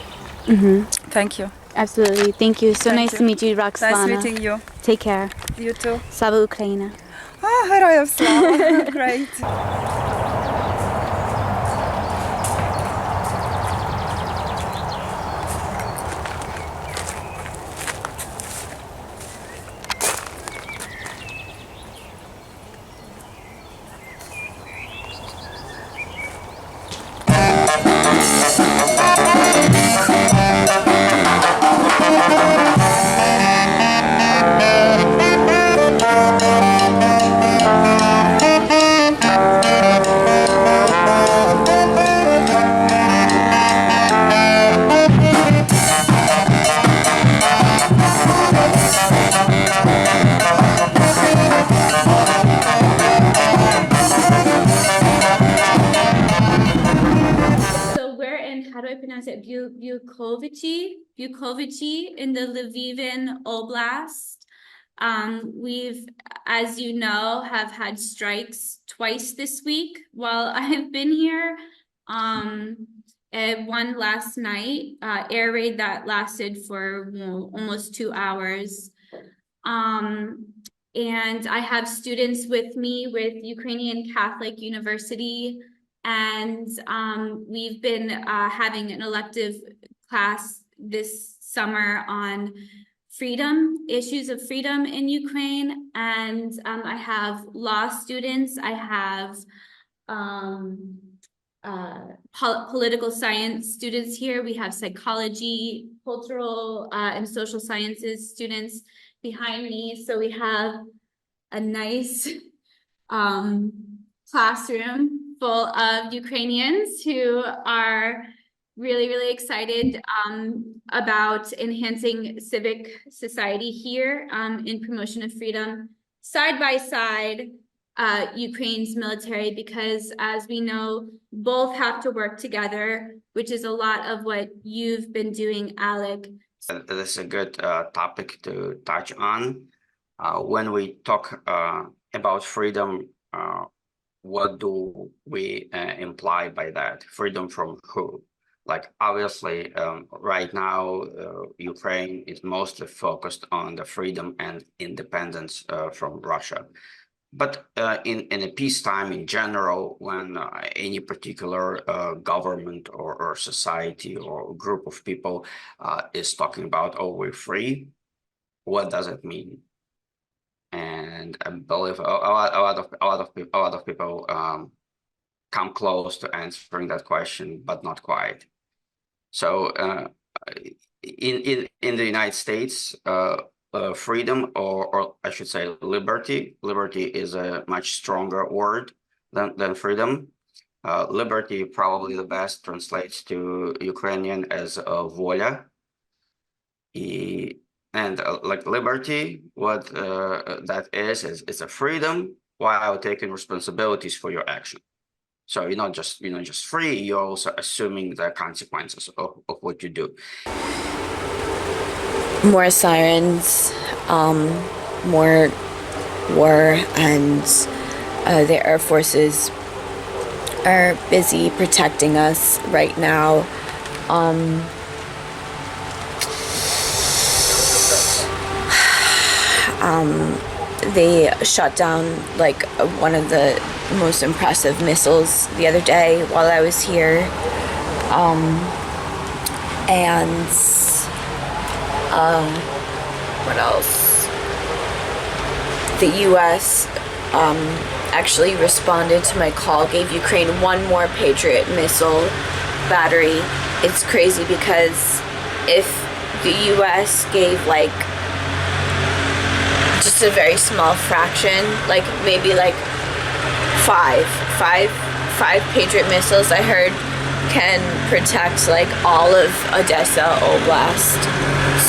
F: Thank you.
I: Absolutely. Thank you. So
F: Thank
I: nice
F: you.
I: to meet you, Roxana.
F: Nice meeting you.
I: Take care.
F: You too.
I: Slava Ukraina.
F: Героям слава. Great.
A: Bukovici in the Lviv Oblast. We've, as you know, have had strikes twice this week while I've been here. One last night, air raid that lasted for almost 2 hours. And I have students with me with Ukrainian Catholic University, and we've been having an elective class this summer on freedom, issues of freedom in Ukraine. And I have law students, I have political science students here. We have psychology, cultural and social sciences students behind me. So we have a nice classroom full of Ukrainians who are really, really excited about enhancing civic society here in promotion of freedom, side by side, Ukraine's military, because as we know, both have to work together, which is a lot of what you've been doing, Alec.
G: This is a good topic to touch on. When we talk about freedom, what do we imply by that? Freedom from who? Like, obviously, right now, Ukraine is mostly focused on the freedom and independence from Russia. But in a peacetime in general, when any particular government or society or group of people is talking about, oh, we're free, what does it mean? And I believe a lot of people come close to answering that question, but not quite. So in the United States, freedom, or I should say liberty is a much stronger word than freedom. Liberty probably the best translates to Ukrainian as voля. And like liberty, what that is it's a freedom while taking responsibilities for your action. So you're not just free, you're also assuming the consequences of what you do.
H: More sirens, more war, and the Air Forces are busy protecting us right now. They shot down like one of the most impressive missiles the other day while I was here. And what else? The US actually responded to my call, gave Ukraine one more Patriot missile battery it's crazy because if the US gave like just a very small fraction, like maybe like five Patriot missiles, I heard, can protect like all of Odessa Oblast.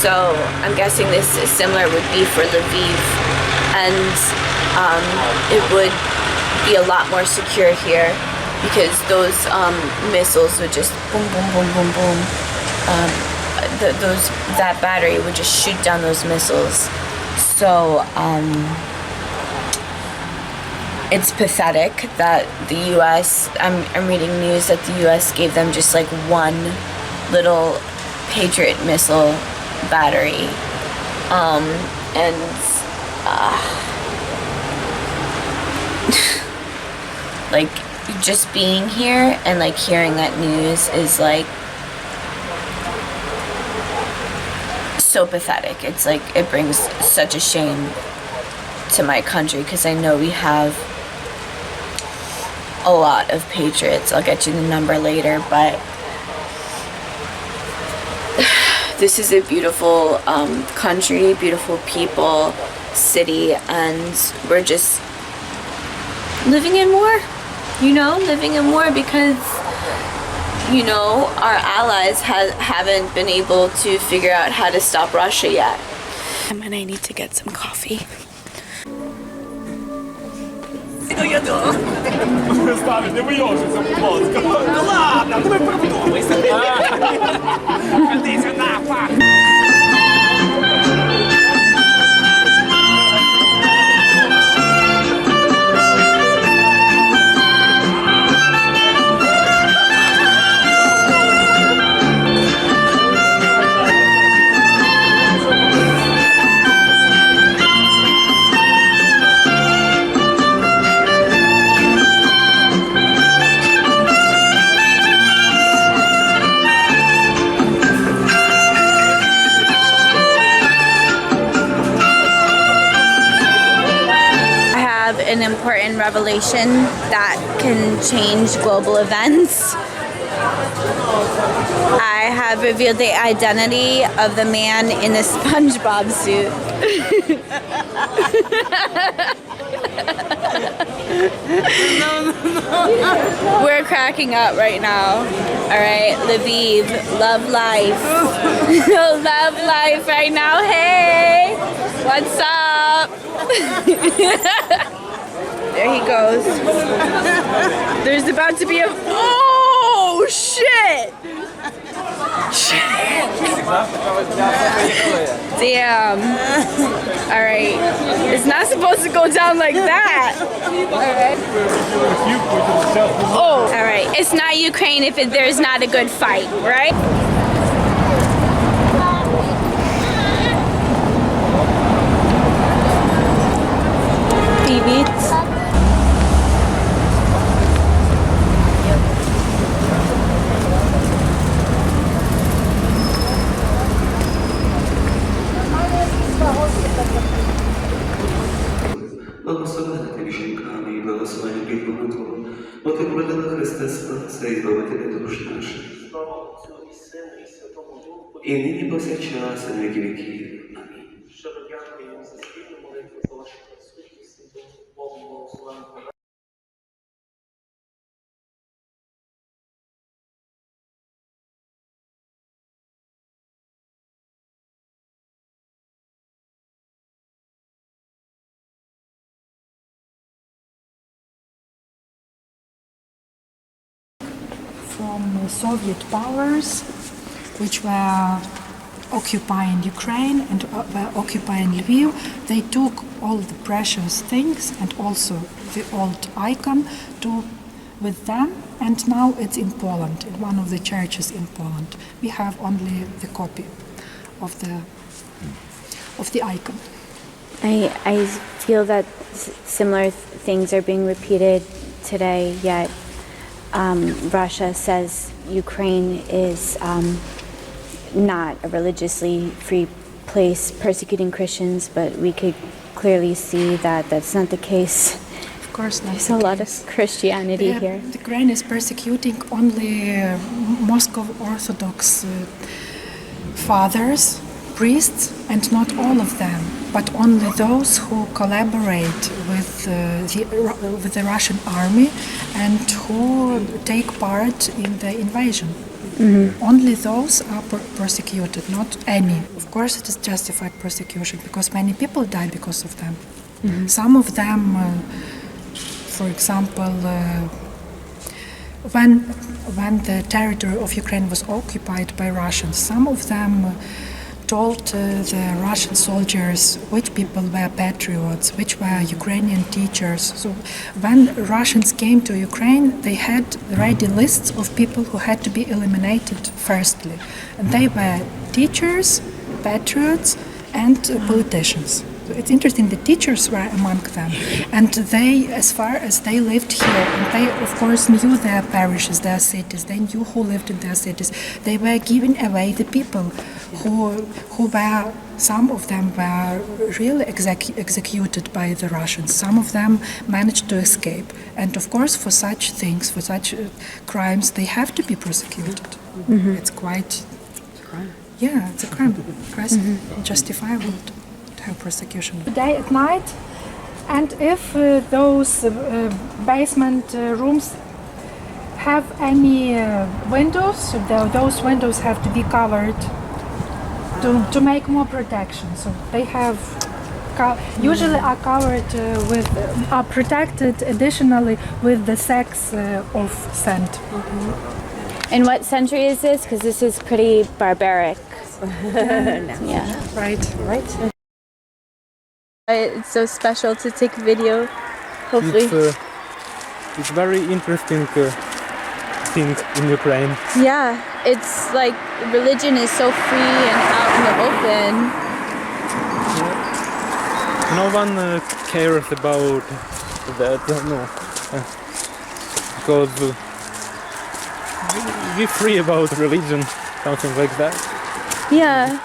H: So I'm guessing this is similar would be for Lviv, and it would be a lot more secure here because those missiles would just boom, boom, boom, boom, boom. That battery would just shoot down those missiles. So it's pathetic that the US, I'm reading news that the US gave them just like one little Patriot missile battery. Like just being here and like hearing that news is like so pathetic. It's like it brings such a shame to my country because I know we have a lot of patriots. I'll get you the number later, but this is a beautiful country, beautiful people, city, and we're just living in war, living in war because, our allies haven't been able to figure out how to stop Russia yet. And I need to get some coffee. An important revelation that can change global events. I have revealed the identity of the man in the SpongeBob suit. We're cracking up right now. All right, Lviv, love life. Love life right now. Hey, what's up? There he goes. There's about to be a... Oh, shit! Damn. All right. It's not supposed to go down like that. All right. Oh. All right. It's not Ukraine if there's not a good fight, right? Привет.
J: Благословена ти між жінками і благословена плід лона Твого, бо ти породила Христа Спаса і Збавителя душ наших. І нині повсякчас, і на віки віків. Амінь. Щиро дякуємо за спільну молитву за вашу присутність і Богом благословенного.
K: From Soviet powers, which were occupying Ukraine and were occupying Lviv, they took all the precious things and also the old icon with them, and now it's in Poland, in one of the churches in Poland. We have only the copy of the icon.
A: I feel that similar things are being repeated today, yet Russia says Ukraine is not a religiously free place persecuting Christians, but we could clearly see that that's not the case.
H: Of
K: course not.
I: There's a lot of Christianity here.
K: The Ukraine is persecuting only Moscow Orthodox fathers, priests, and not all of them, but only those who collaborate with the Russian army and who take part in the invasion. Only those are persecuted, not any. Of course, it is justified persecution because many people die because of them. Some of them, for example, when the territory of Ukraine was occupied by Russians, some of them told the Russian soldiers which people were patriots, which were Ukrainian teachers. So when Russians came to Ukraine, they had ready lists of people who had to be eliminated firstly. And they were teachers, patriots, and politicians. So it's interesting, the teachers were among them. And they, as far as they lived here, and they of course knew their parishes, their cities, they knew who lived in their cities, they were giving away the people who were, some of them were really executed by the Russians. Some of them managed to escape. And of course, for such things, for such crimes, they have to be prosecuted. It's quite, yeah, it's a crime, justifiable to have prosecution. Day at night, and if those basement rooms have any windows, those windows have to be covered to make more protection. So they have usually are covered are protected additionally with the sacks of sand.
I: And what century is this? Because this is pretty barbaric. Yeah.
K: Right.
I: It's so special to take video. Hopefully.
N: It's very interesting thing in Ukraine.
I: Yeah, it's like religion is so free and out in the open.
N: No one cares about that, no. Because we're free about religion, something like that.
I: Yeah.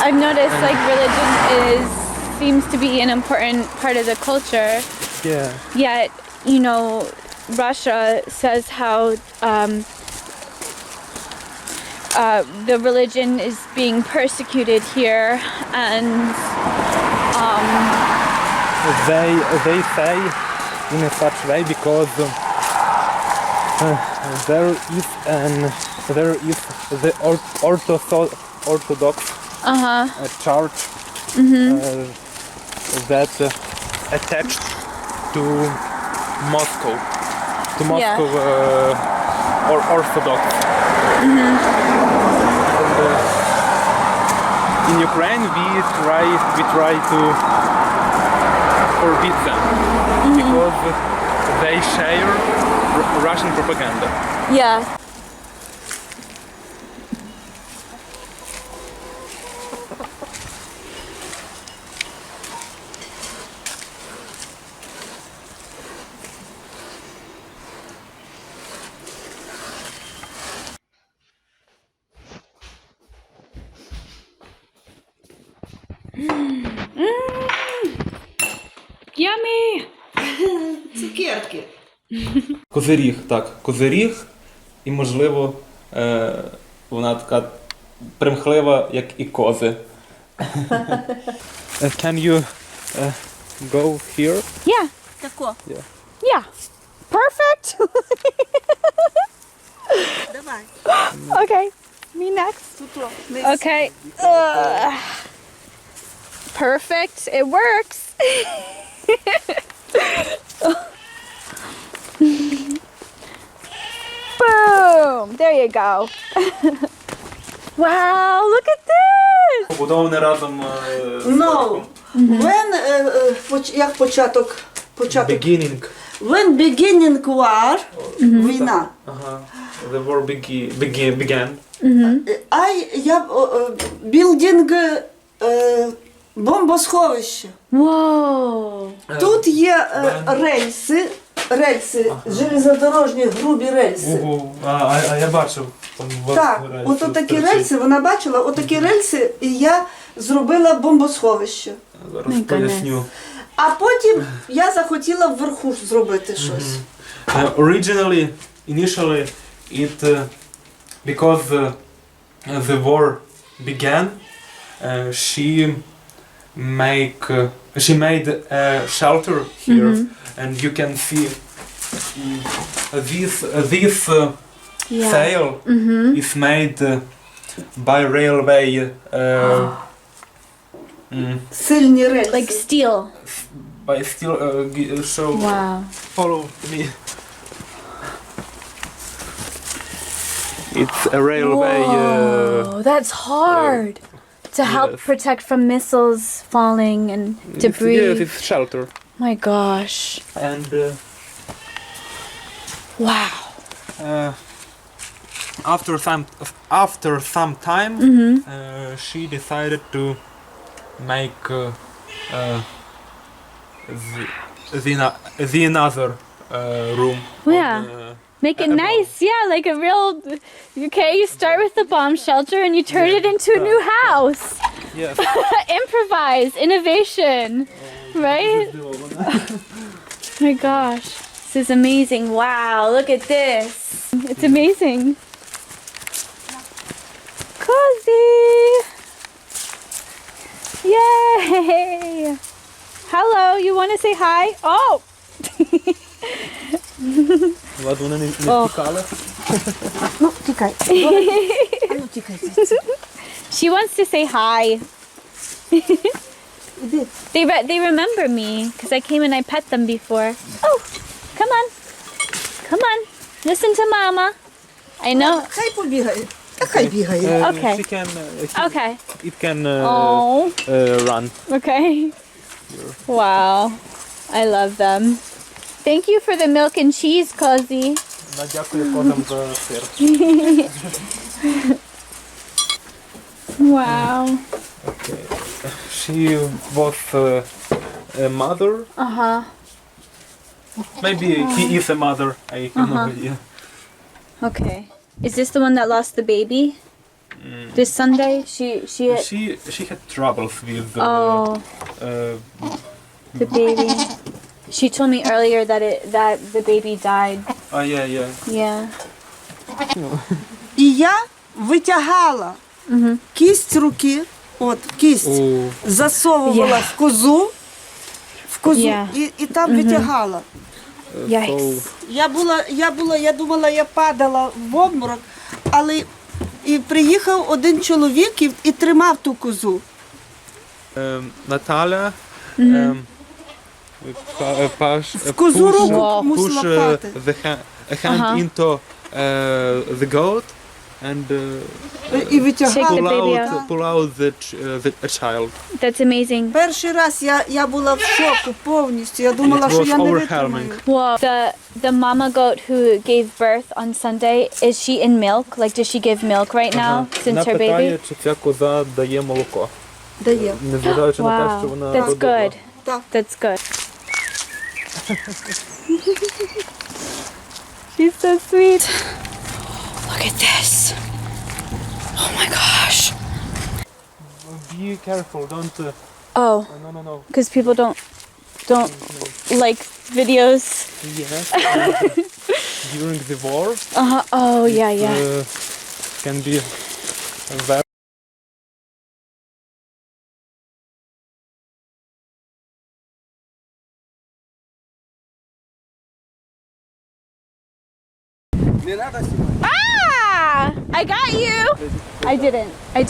I: I've noticed like religion seems to be an important part of the culture.
N: Yeah.
I: Yet, you know, Russia says how the religion is being persecuted here, and
N: they say in a such way because there is the Orthodox church that attached to Moscow. Or Orthodox. And, in Ukraine, we try to forbid them because they share Russian propaganda.
I: Yeah. Yummy!
O: Цукерки.
D: Козиріг, так. Козиріг і, можливо, вона така примхлива, як і кози.
N: Can you go here?
I: Yeah.
O: Тако.
I: Yeah. Perfect.
O: Давай.
I: Okay. Me next. Okay. Perfect. It works. Boom. There you go. Wow, look at this.
D: Побудований разом
O: No. When, як початок?
D: Beginning.
O: When beginning war, війна.
D: The war began.
O: Building бомбосховище.
I: Wow.
O: Тут є рельси, железнодорожні грубі рельси.
D: А я бачив.
O: Так, ото такі рельси, вона бачила, отакі рельси, і я зробила бомбосховище.
D: Зараз поясню.
O: А потім я захотіла вверху зробити щось.
N: Initially, because the war began, she made a shelter here, and you can see this sail is made by railway.
O: Сильні рельси.
I: Like steel.
N: By steel. So
I: Wow.
N: follow me. It's a railway.
I: Whoa, that's hard to help protect from missiles falling and debris.
N: Yes, it's shelter.
I: My gosh.
N: And
I: wow.
N: After some time, she decided to make the another room.
I: Yeah. Make it nice, yeah, like a real. Okay, you start with the bomb shelter and you turn it into a new house.
N: Yes.
I: Improvise, innovation, right? My gosh, this is amazing. Wow, look at this. It's amazing. Cozy! Yay! Hello, you want to say hi? Oh!
K: Ну, тікай. Ну, тікай.
I: She wants to say hi. They remember me because I came and I pet them before. Oh, come on. Come on. Listen to mama. I know.
O: Хай побігає. Хай бігає.
I: Okay.
N: She can.
I: Okay.
N: It can run.
I: Okay. Wow. I love them. Thank you for the milk and cheese, Cozy.
N: Дякую козам за сир.
I: Wow.
N: Okay. She was a mother.
I: Uh-huh.
N: Maybe he is a mother. I have no idea.
I: Okay. Is this the one that lost the baby? This Sunday?
N: She had troubles with
I: the baby. She told me earlier that the baby died.
N: Oh yeah.
I: Yeah.
O: І я витягала кість руки, от кість, засовувала в козу, і там витягала. Я думала, я падала в обморок, але і приїхав один чоловік і тримав ту козу.
N: Наталя
O: в козу руку
N: push the hand into the goat and pull out the child.
I: That's amazing.
O: Перший раз я була в шоку повністю. Я думала, що я не витримаю.
I: Wow. The mama goat who gave birth on Sunday, is she in milk? Like, does she give milk right now since her baby?
N: Питає, чи ця коза дає молоко.
O: Дає.
N: Незважаючи на те, що вона
I: That's good. That's good. She's so sweet. Look at this. Oh my gosh.
N: Be careful, don't.
I: Oh.
N: No.
I: Because people don't like videos.
N: Yes. During the war.
I: Oh yeah.
N: Can be very.
I: Ah! I got you. I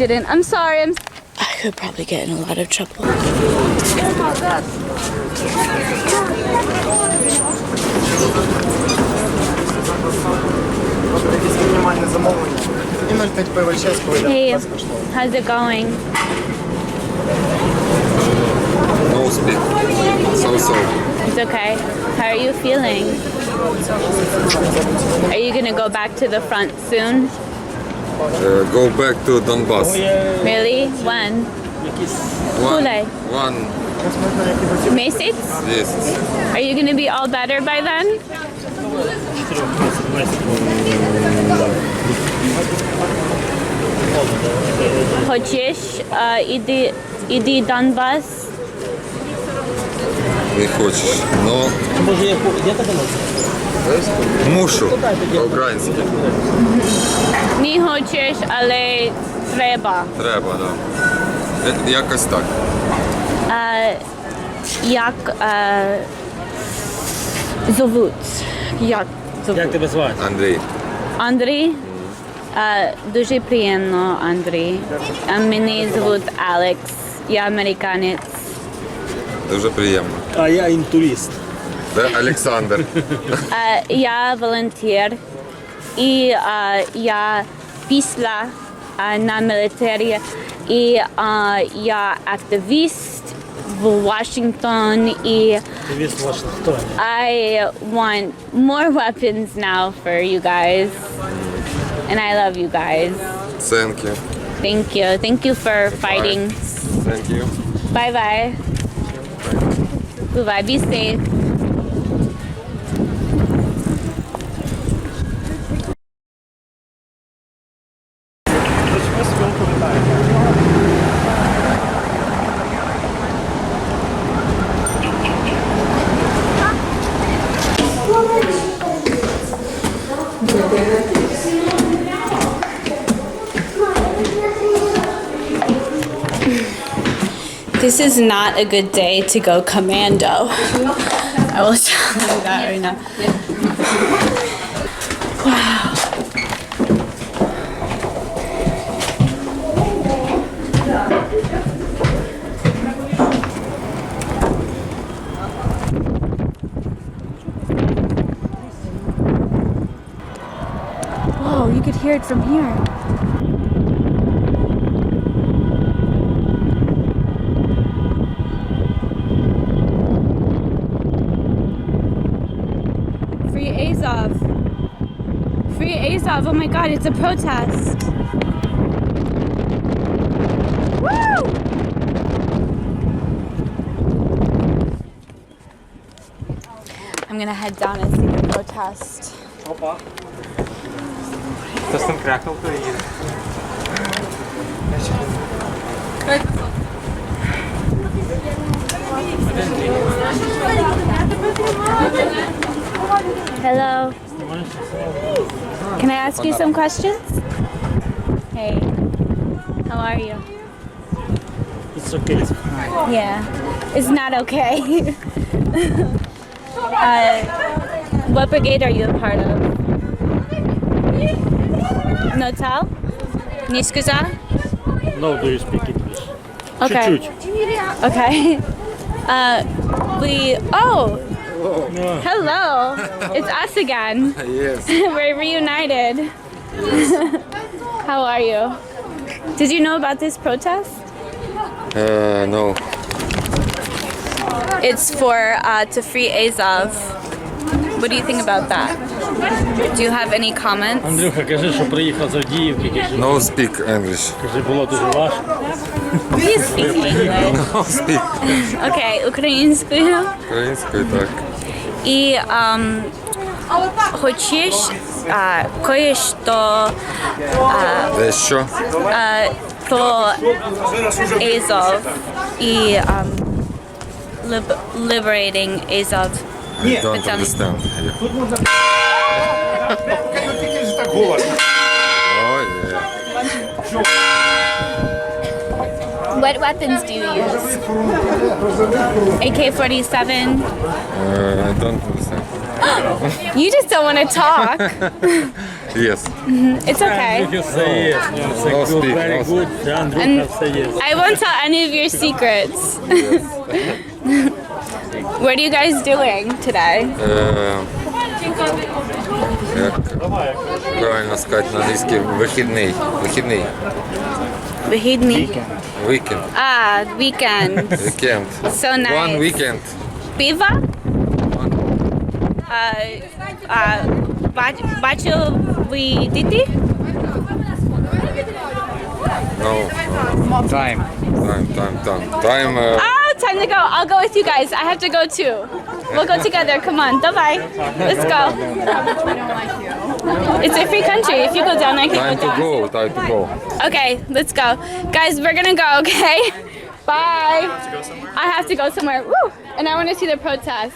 I: didn't. I'm sorry. I could probably get in a lot of trouble. Hey, how's it going?
L: No speak. So.
I: It's okay. How are you feeling? Are you gonna go back to the front soon?
L: Go back to Donbass.
I: Really? When?
L: One.
I: Месяц?
L: Yes.
I: Are you gonna be all better by then? Хочеш іди Донбас?
L: Не хочеш. Ну, мушу. По-українськи.
I: Не хочеш, але треба.
L: Треба, так. Да. Якось так.
I: Як зовуть? Як
N: тебе звати?
L: Андрій.
I: Андрій? Дуже приємно, Андрій. Мене звуть Алекс. Я американець.
L: Дуже приємно.
N: А я інтурист.
L: Це Олександр.
I: Я волонтер. І я після на мілітарі. І я активіст в Washington. І
N: Активіст в Вашингтоні.
I: I want more weapons now for you guys. And I love you guys.
L: Thank you.
I: Thank you. Thank you for fighting.
L: Thank you.
I: Bye bye. Bye bye. Be safe. This is not a good day to go commando. I will tell you that right now. Wow. Whoa, you could hear it from here. Free Azov. Free Azov. Oh my god, it's a protest. Woo! I'm gonna head down and see the protest.
N: Опа. Хтось там крякнув, то їде.
I: Hello. Can I ask you some questions? Hey. How are you?
N: It's okay. It's fine.
I: Yeah. It's not okay. What brigade are you a part of? No tell? Niskuza?
N: No, do you speak English?
I: Okay.
N: Чуть-чуть.
I: Okay. Hello. It's us again.
L: Yes.
I: We're reunited. How are you? Did you know about this protest?
L: No.
A: It's for to free Azov. What do you think about that? Do you have any comments?
N: Андрюха, кажи, що приїхав з Авдіївки.
L: No speak English.
N: Кажи, було дуже важко.
A: Please speak English.
L: No speak.
A: Окей, українською.
L: Українською так.
A: І хочеш кое-що
L: Дещо.
A: про Azov і liberating Azov.
L: I don't understand. Oh yeah.
A: What weapons do you use? AK-47?
L: I don't understand.
A: You just don't want to talk.
L: Yes.
A: It's okay.
N: You say yes.
L: No speak.
N: Very
L: No
N: good.
L: speak.
N: Андрюха, say yes.
A: I won't tell any of your secrets. What are you guys doing today?
L: Як правильно сказати на англійській, вихідний. Вихідний.
A: Вихідний.
L: Weekend.
A: Weekend.
L: Weekend.
A: So nice.
L: One weekend.
A: Пиво? Бачу ви діти?
L: No.
N: Time.
L: Time.
A: Time to go. I'll go with you guys. I have to go too. We'll go together. Come on. Bye-bye. Let's go. It's a free country. If you go down, I can
L: Time
A: go
L: to
A: down.
L: go. Time to go.
A: Okay, let's go. Guys, we're gonna go, okay? Bye. I have to go somewhere. Woo!
I: And I want to see the protest.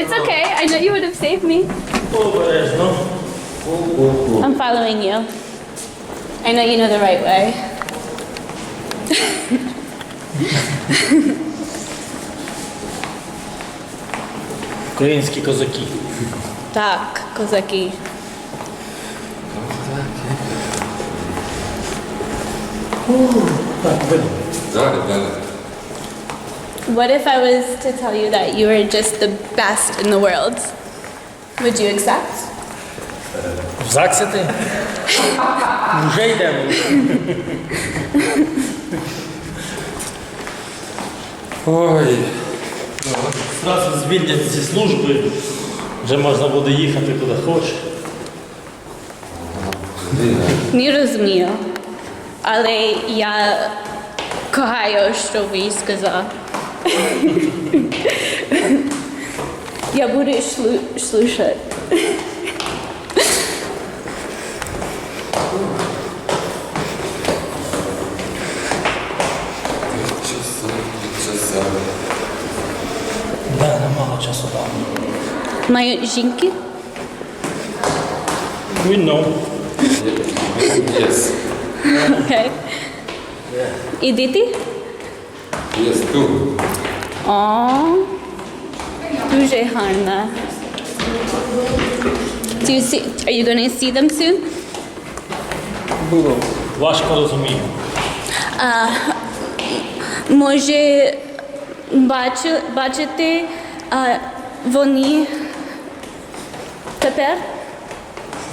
I: It's okay. I know you would have saved me. I'm following you. I know you know the right way.
P: Українські козаки.
I: Так, козаки.
P: Так, видно.
I: What if I was to tell you that you were just the best in the world? Would you accept?
P: В ЗАГСі ти? Вже йдемо.
L: Ой.
P: Зразу звільнять зі служби. Вже можна буде їхати куди хочеш.
I: Не розумію. Але я кохаю, що ви сказали. Я буду слушать.
P: Да, немало часу дав.
I: Мої жінки?
P: We know.
L: Yes.
I: Окей. І діти?
L: Yes, too.
I: О, дуже гарно. Are you going to see them soon?
P: Було важко розуміти.
I: Може бачити вони тепер?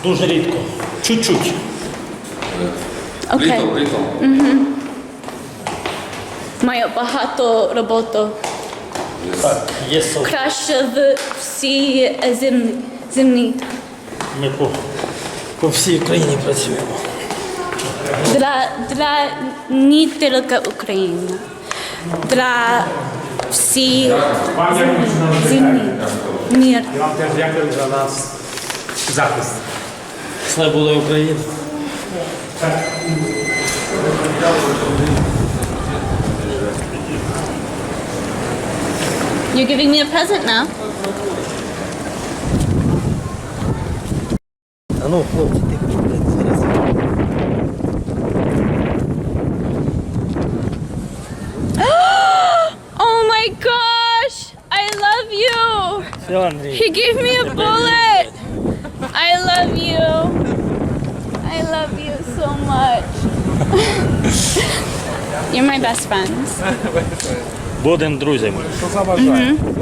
P: Дуже рідко. Чуть-чуть.
I: Окей.
L: Little.
I: Маю багато роботи.
P: Так, є
I: Краще в всій землі.
P: Ми по всій країні працюємо.
I: Для не тільки України. Для всій землі. Мир.
N: Я вам теж дякую за нас захист.
P: Все буде Україна.
I: You're giving me a present now?
P: А ну, хлопці, тихо, зараз.
I: Oh my gosh! I love you!
P: Все, Андрій.
I: He gave me a bullet! I love you! I love you so much! You're my best friends.
P: Будемо друзями.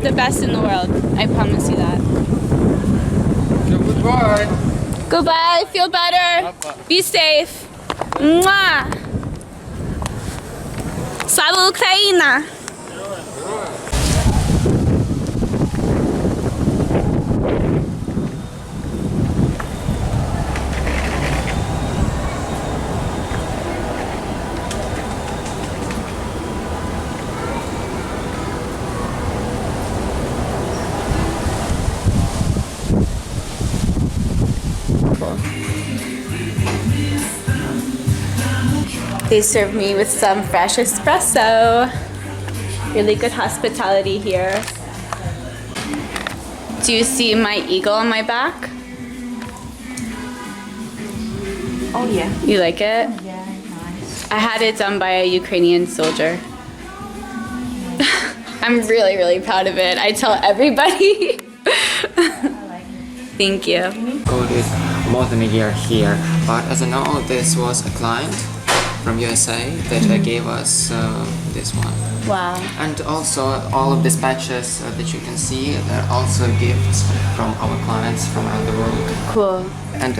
I: The best in the world. I promise you that.
L: Goodbye.
I: Goodbye. Feel better. Be safe. Mwah. Слава Україна! They served me with some fresh espresso. Really good hospitality here. Do you see my eagle on my back?
H: Oh yeah.
I: You like it?
H: Yeah, nice.
I: I had it done by a Ukrainian soldier. I'm really, really proud of it. I tell everybody. Thank you.
Q: Code is more than a year here, but as I know, this was a client from USA that gave us this one.
I: Wow.
Q: And also all of these patches that you can see, they're also gifts from our clients from around the world.
I: Cool.
Q: And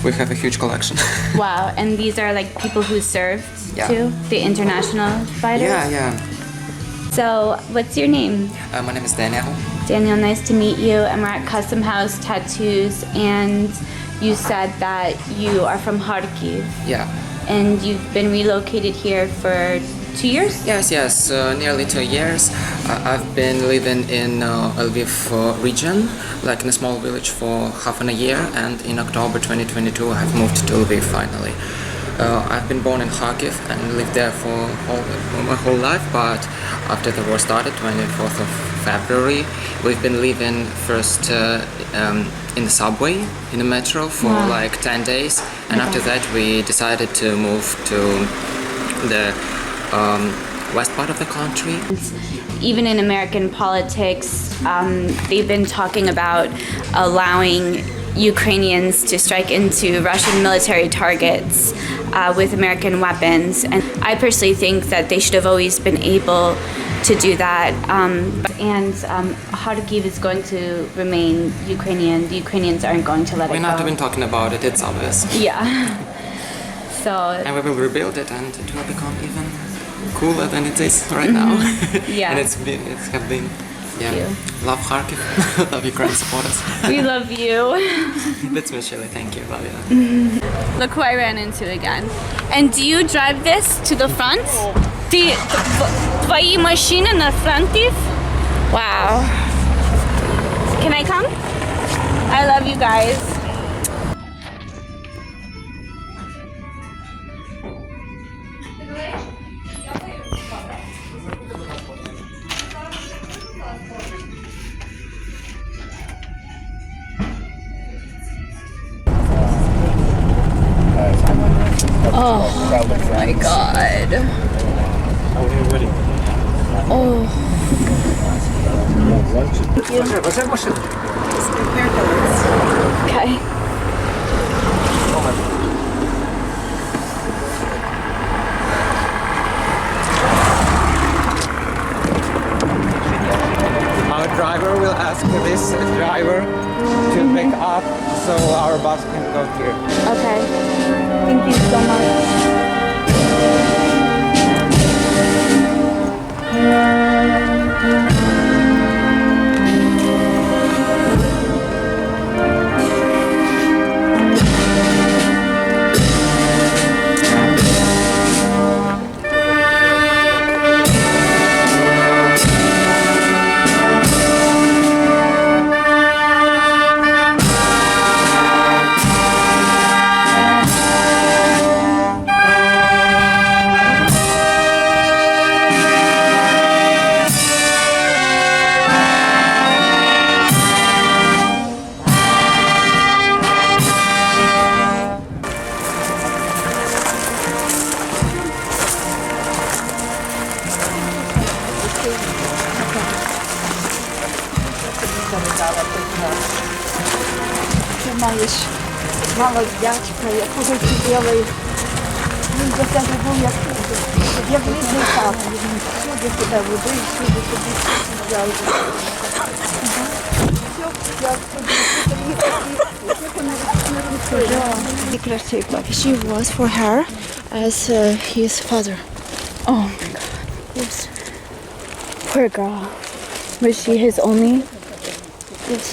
Q: we have a huge collection.
I: Wow. And these are like people who served
Q: Yeah.
I: too? The international fighters?
Q: Yeah.
I: So So, what's your name?
Q: My name is Daniel.
I: Daniel, nice to meet you. And we're at Custom House Tattoos, and you said that you are from Kharkiv.
Q: Yeah.
I: And you've been relocated here for 2 years?
Q: Yes, nearly 2 years. I've been living in LVIV region, like in a small village for half a year, and in October 2022 I've moved to Lviv finally. I've been born in Kharkiv and lived there for my whole life, but after the war started, 24th of February, we've been living first in the subway, in the metro for like 10 days, and after that we decided to move to the west part of the country.
I: Even in American politics, they've been talking about allowing Ukrainians to strike into Russian military targets with American weapons. And I personally think that they should have always been able to do that. And Kharkiv is going to remain Ukrainian. The Ukrainians aren't going to let it go.
Q: We're not even talking about it, it's obvious.
I: Yeah. So.
Q: And we will rebuild it, and it will become even cooler than it is right now.
I: Yeah.
Q: And it's have been. Yeah. Love Kharkiv. Love Ukraine supporters.
I: We love you.
Q: That's mutually. Thank you. Love you.
I: Look who I ran into again. And do you drive this to the front? Твои машины на фронте? Wow. Can I come? I love you guys. Oh my god. Oh. Okay.
N: Our driver will ask this driver to pick up so our bus can go here.
I: Okay. Thank you so much.
K: Ти маєш мало дядька, якого хотіли. Він до тебе був як рідний тато. Всюди тебе водив, всюди тобі взяв.
R: She was for her as his father.
I: Oh my god. Oops. Poor girl. Was she his only?
R: Yes.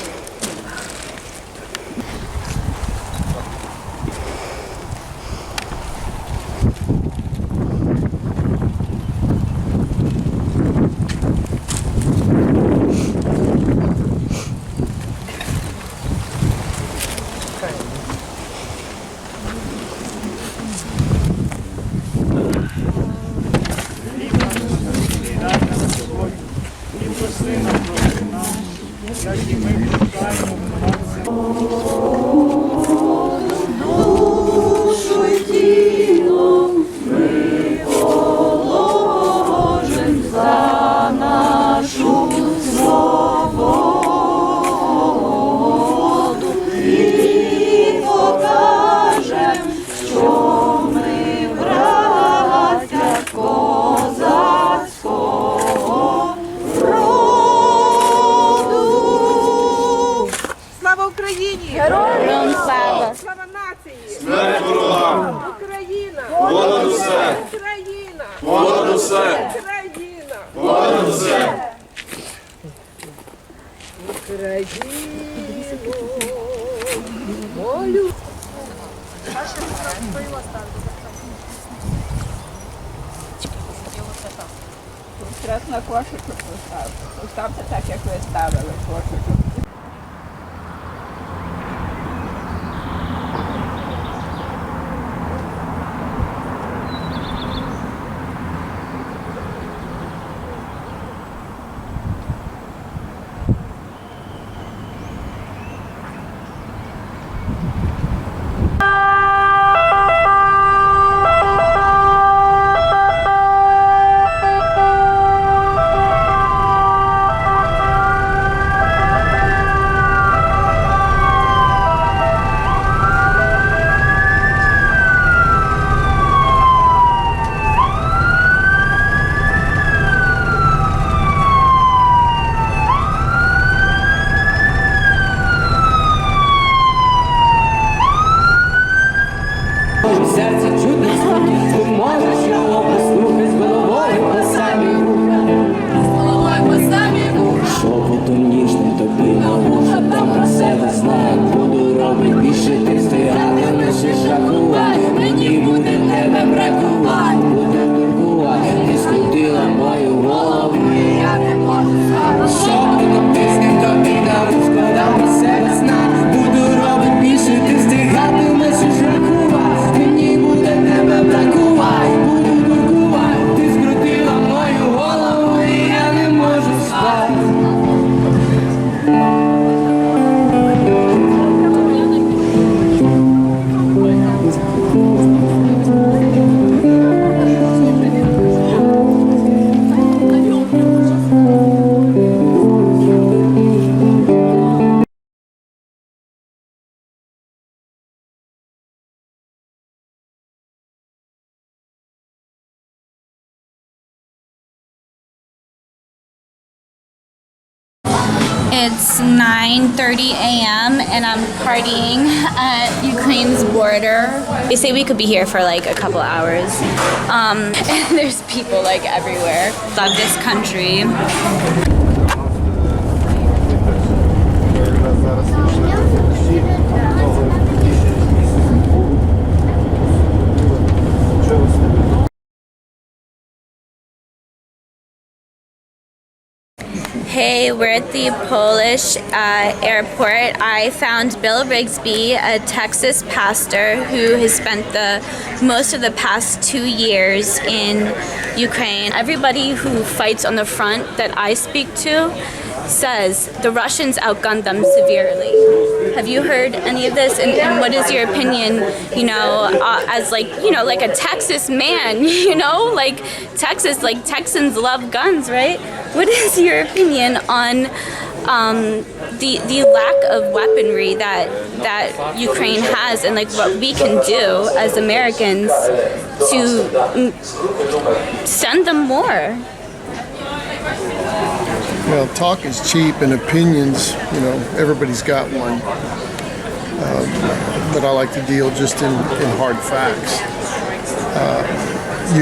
I: Героям слава!
O: Слава нації!
D: Смерть ворогам!
O: Україна!
D: Понад усе!
O: Україна!
D: Понад усе!
O: Україна!
D: Понад
B: Треба на кошечок поставити. Поставте так, як ви ставили кошечок.
J: Серце чудне звуки, ти можеш його послухай з головою по самі вуха. Шепотом ніжним тобі на вуха, там про себе знаю. Буду робити більше, ти встигатимеш і жахувати. Мені буде тебе бракувати, буду дуркувати. Ти скрутила мою голову, і я не можу згадати. Шепотом тиснем тобі на вушко, там про себе знаю. Буду робити більше, ти встигатимеш і жахувати. Мені буде тебе бракувати, буду дуркувати. Ти скрутила мою голову, і я не можу спати.
I: It's 9:30 a.m. and I'm partying at Ukraine's border. They say we could be here for like a couple hours. And there's people like everywhere. Love this country. Hey, we're at the Polish airport. I found Bill Rigsby, a Texas pastor who has spent most of the past 2 years in Ukraine. Everybody who fights on the front that I speak to says the Russians outgunned them severely. Have you heard any of this? And what is your opinion, as like a Texas man, like Texas, like Texans love guns, right? What is your opinion on the lack of weaponry that Ukraine has, and like what we can do as Americans to send them more?
S: Well, talk is cheap and opinions, everybody's got one. But I like to deal just in hard facts.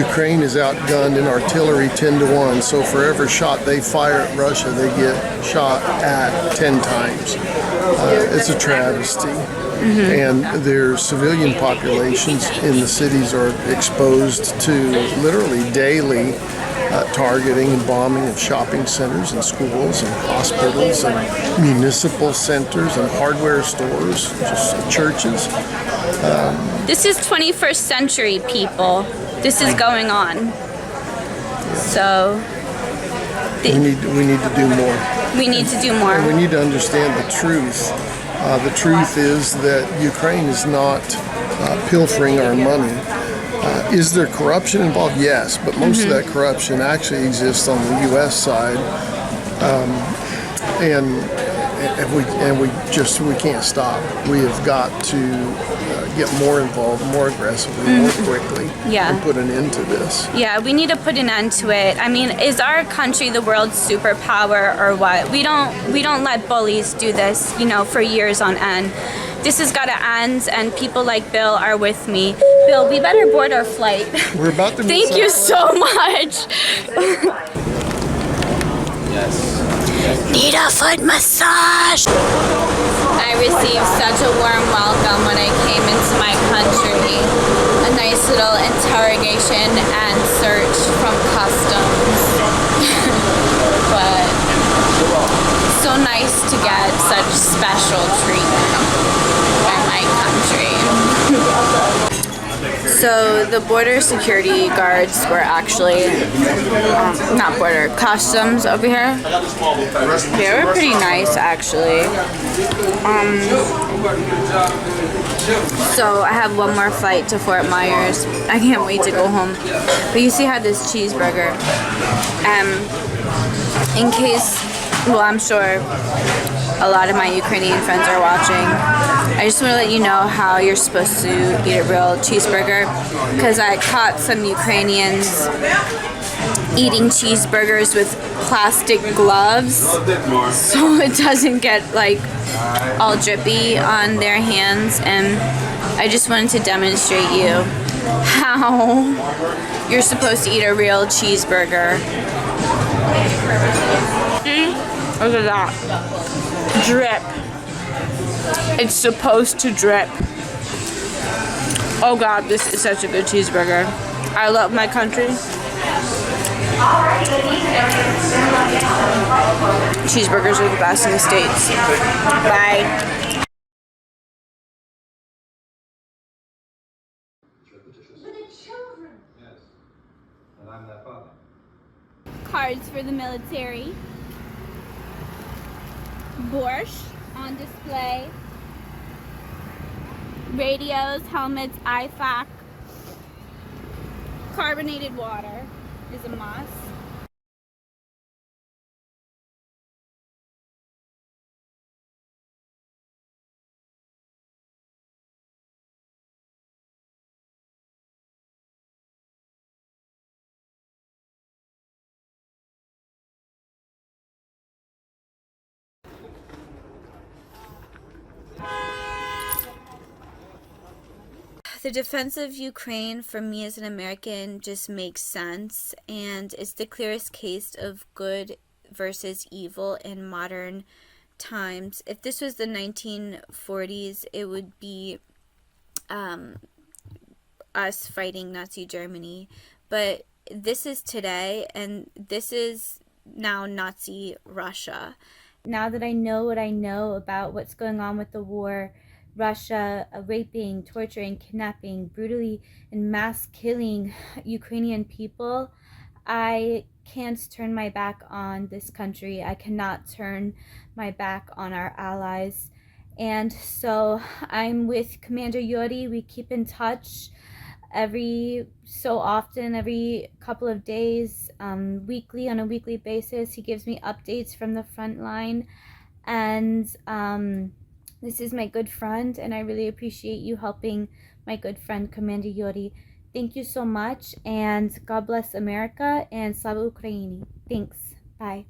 S: Ukraine is outgunned in artillery 10-1, so for every shot they fire at Russia, they get shot at 10 times. It's a travesty. And their civilian populations in the cities are exposed to literally daily targeting and bombing of shopping centers and schools and hospitals and municipal centers and hardware stores, just churches.
I: This is 21st century, people. This is going on. So
S: we need to do more.
I: We need to do more.
S: And we need to understand the truth. The truth is that Ukraine is not pilfering our money. Is there corruption involved? Yes, but most of that corruption actually exists on the U.S. side, and we can't stop. We have got to get more involved, more aggressively, more quickly, and put an end to this.
I: Yeah, we need to put an end to it. I mean, is our country the world's superpower or what? We don't let bullies do this, for years on end. This has got to end, and people like Bill are with me. Bill, we better board our flight.
S: We're about to.
I: Thank you so much.
X: Yes.
H: Need a foot massage. I received such a warm welcome when I came into my country. A nice little interrogation and search from customs. But so nice to get such special treatment by my country. So the border security guards were actually, not border, customs over here. They were pretty nice actually. So I have one more flight to Fort Myers. I can't wait to go home. But you see how this cheeseburger, in case, well, I'm sure a lot of my Ukrainian friends are watching. I just want to let you know how you're supposed to eat a real cheeseburger, because I caught some Ukrainians eating cheeseburgers with plastic gloves so it doesn't get like all drippy on their hands, and I just wanted to demonstrate you how you're supposed to eat a real cheeseburger. Look at that. Drip. It's supposed to drip. Oh God, this is such a good cheeseburger. I love my country. Cheeseburgers are the best in the States. Bye.
I: Cards for the military. Borscht on display. Radios, helmets, IFAC. Carbonated water is a must.
A: The defense of Ukraine, for me as an American, just makes sense, and it's the clearest case of good versus evil in modern times. If this was the 1940s, it would be us fighting Nazi Germany, but this is today, and this is now Nazi Russia. Now that I know what I know about what's going on with the war, Russia raping, torturing, kidnapping, brutally and mass killing Ukrainian people, I can't turn my back on this country. I cannot turn my back on our allies. And so I'm with Commander Yuri. We keep in touch every so often, every couple of days, weekly, on a weekly basis. He gives me updates from the front line. And this is my good friend, and I really appreciate you helping my good friend, Commander Yuri. Thank you so much, and God bless America, and Slava Ukraini. Thanks. Bye.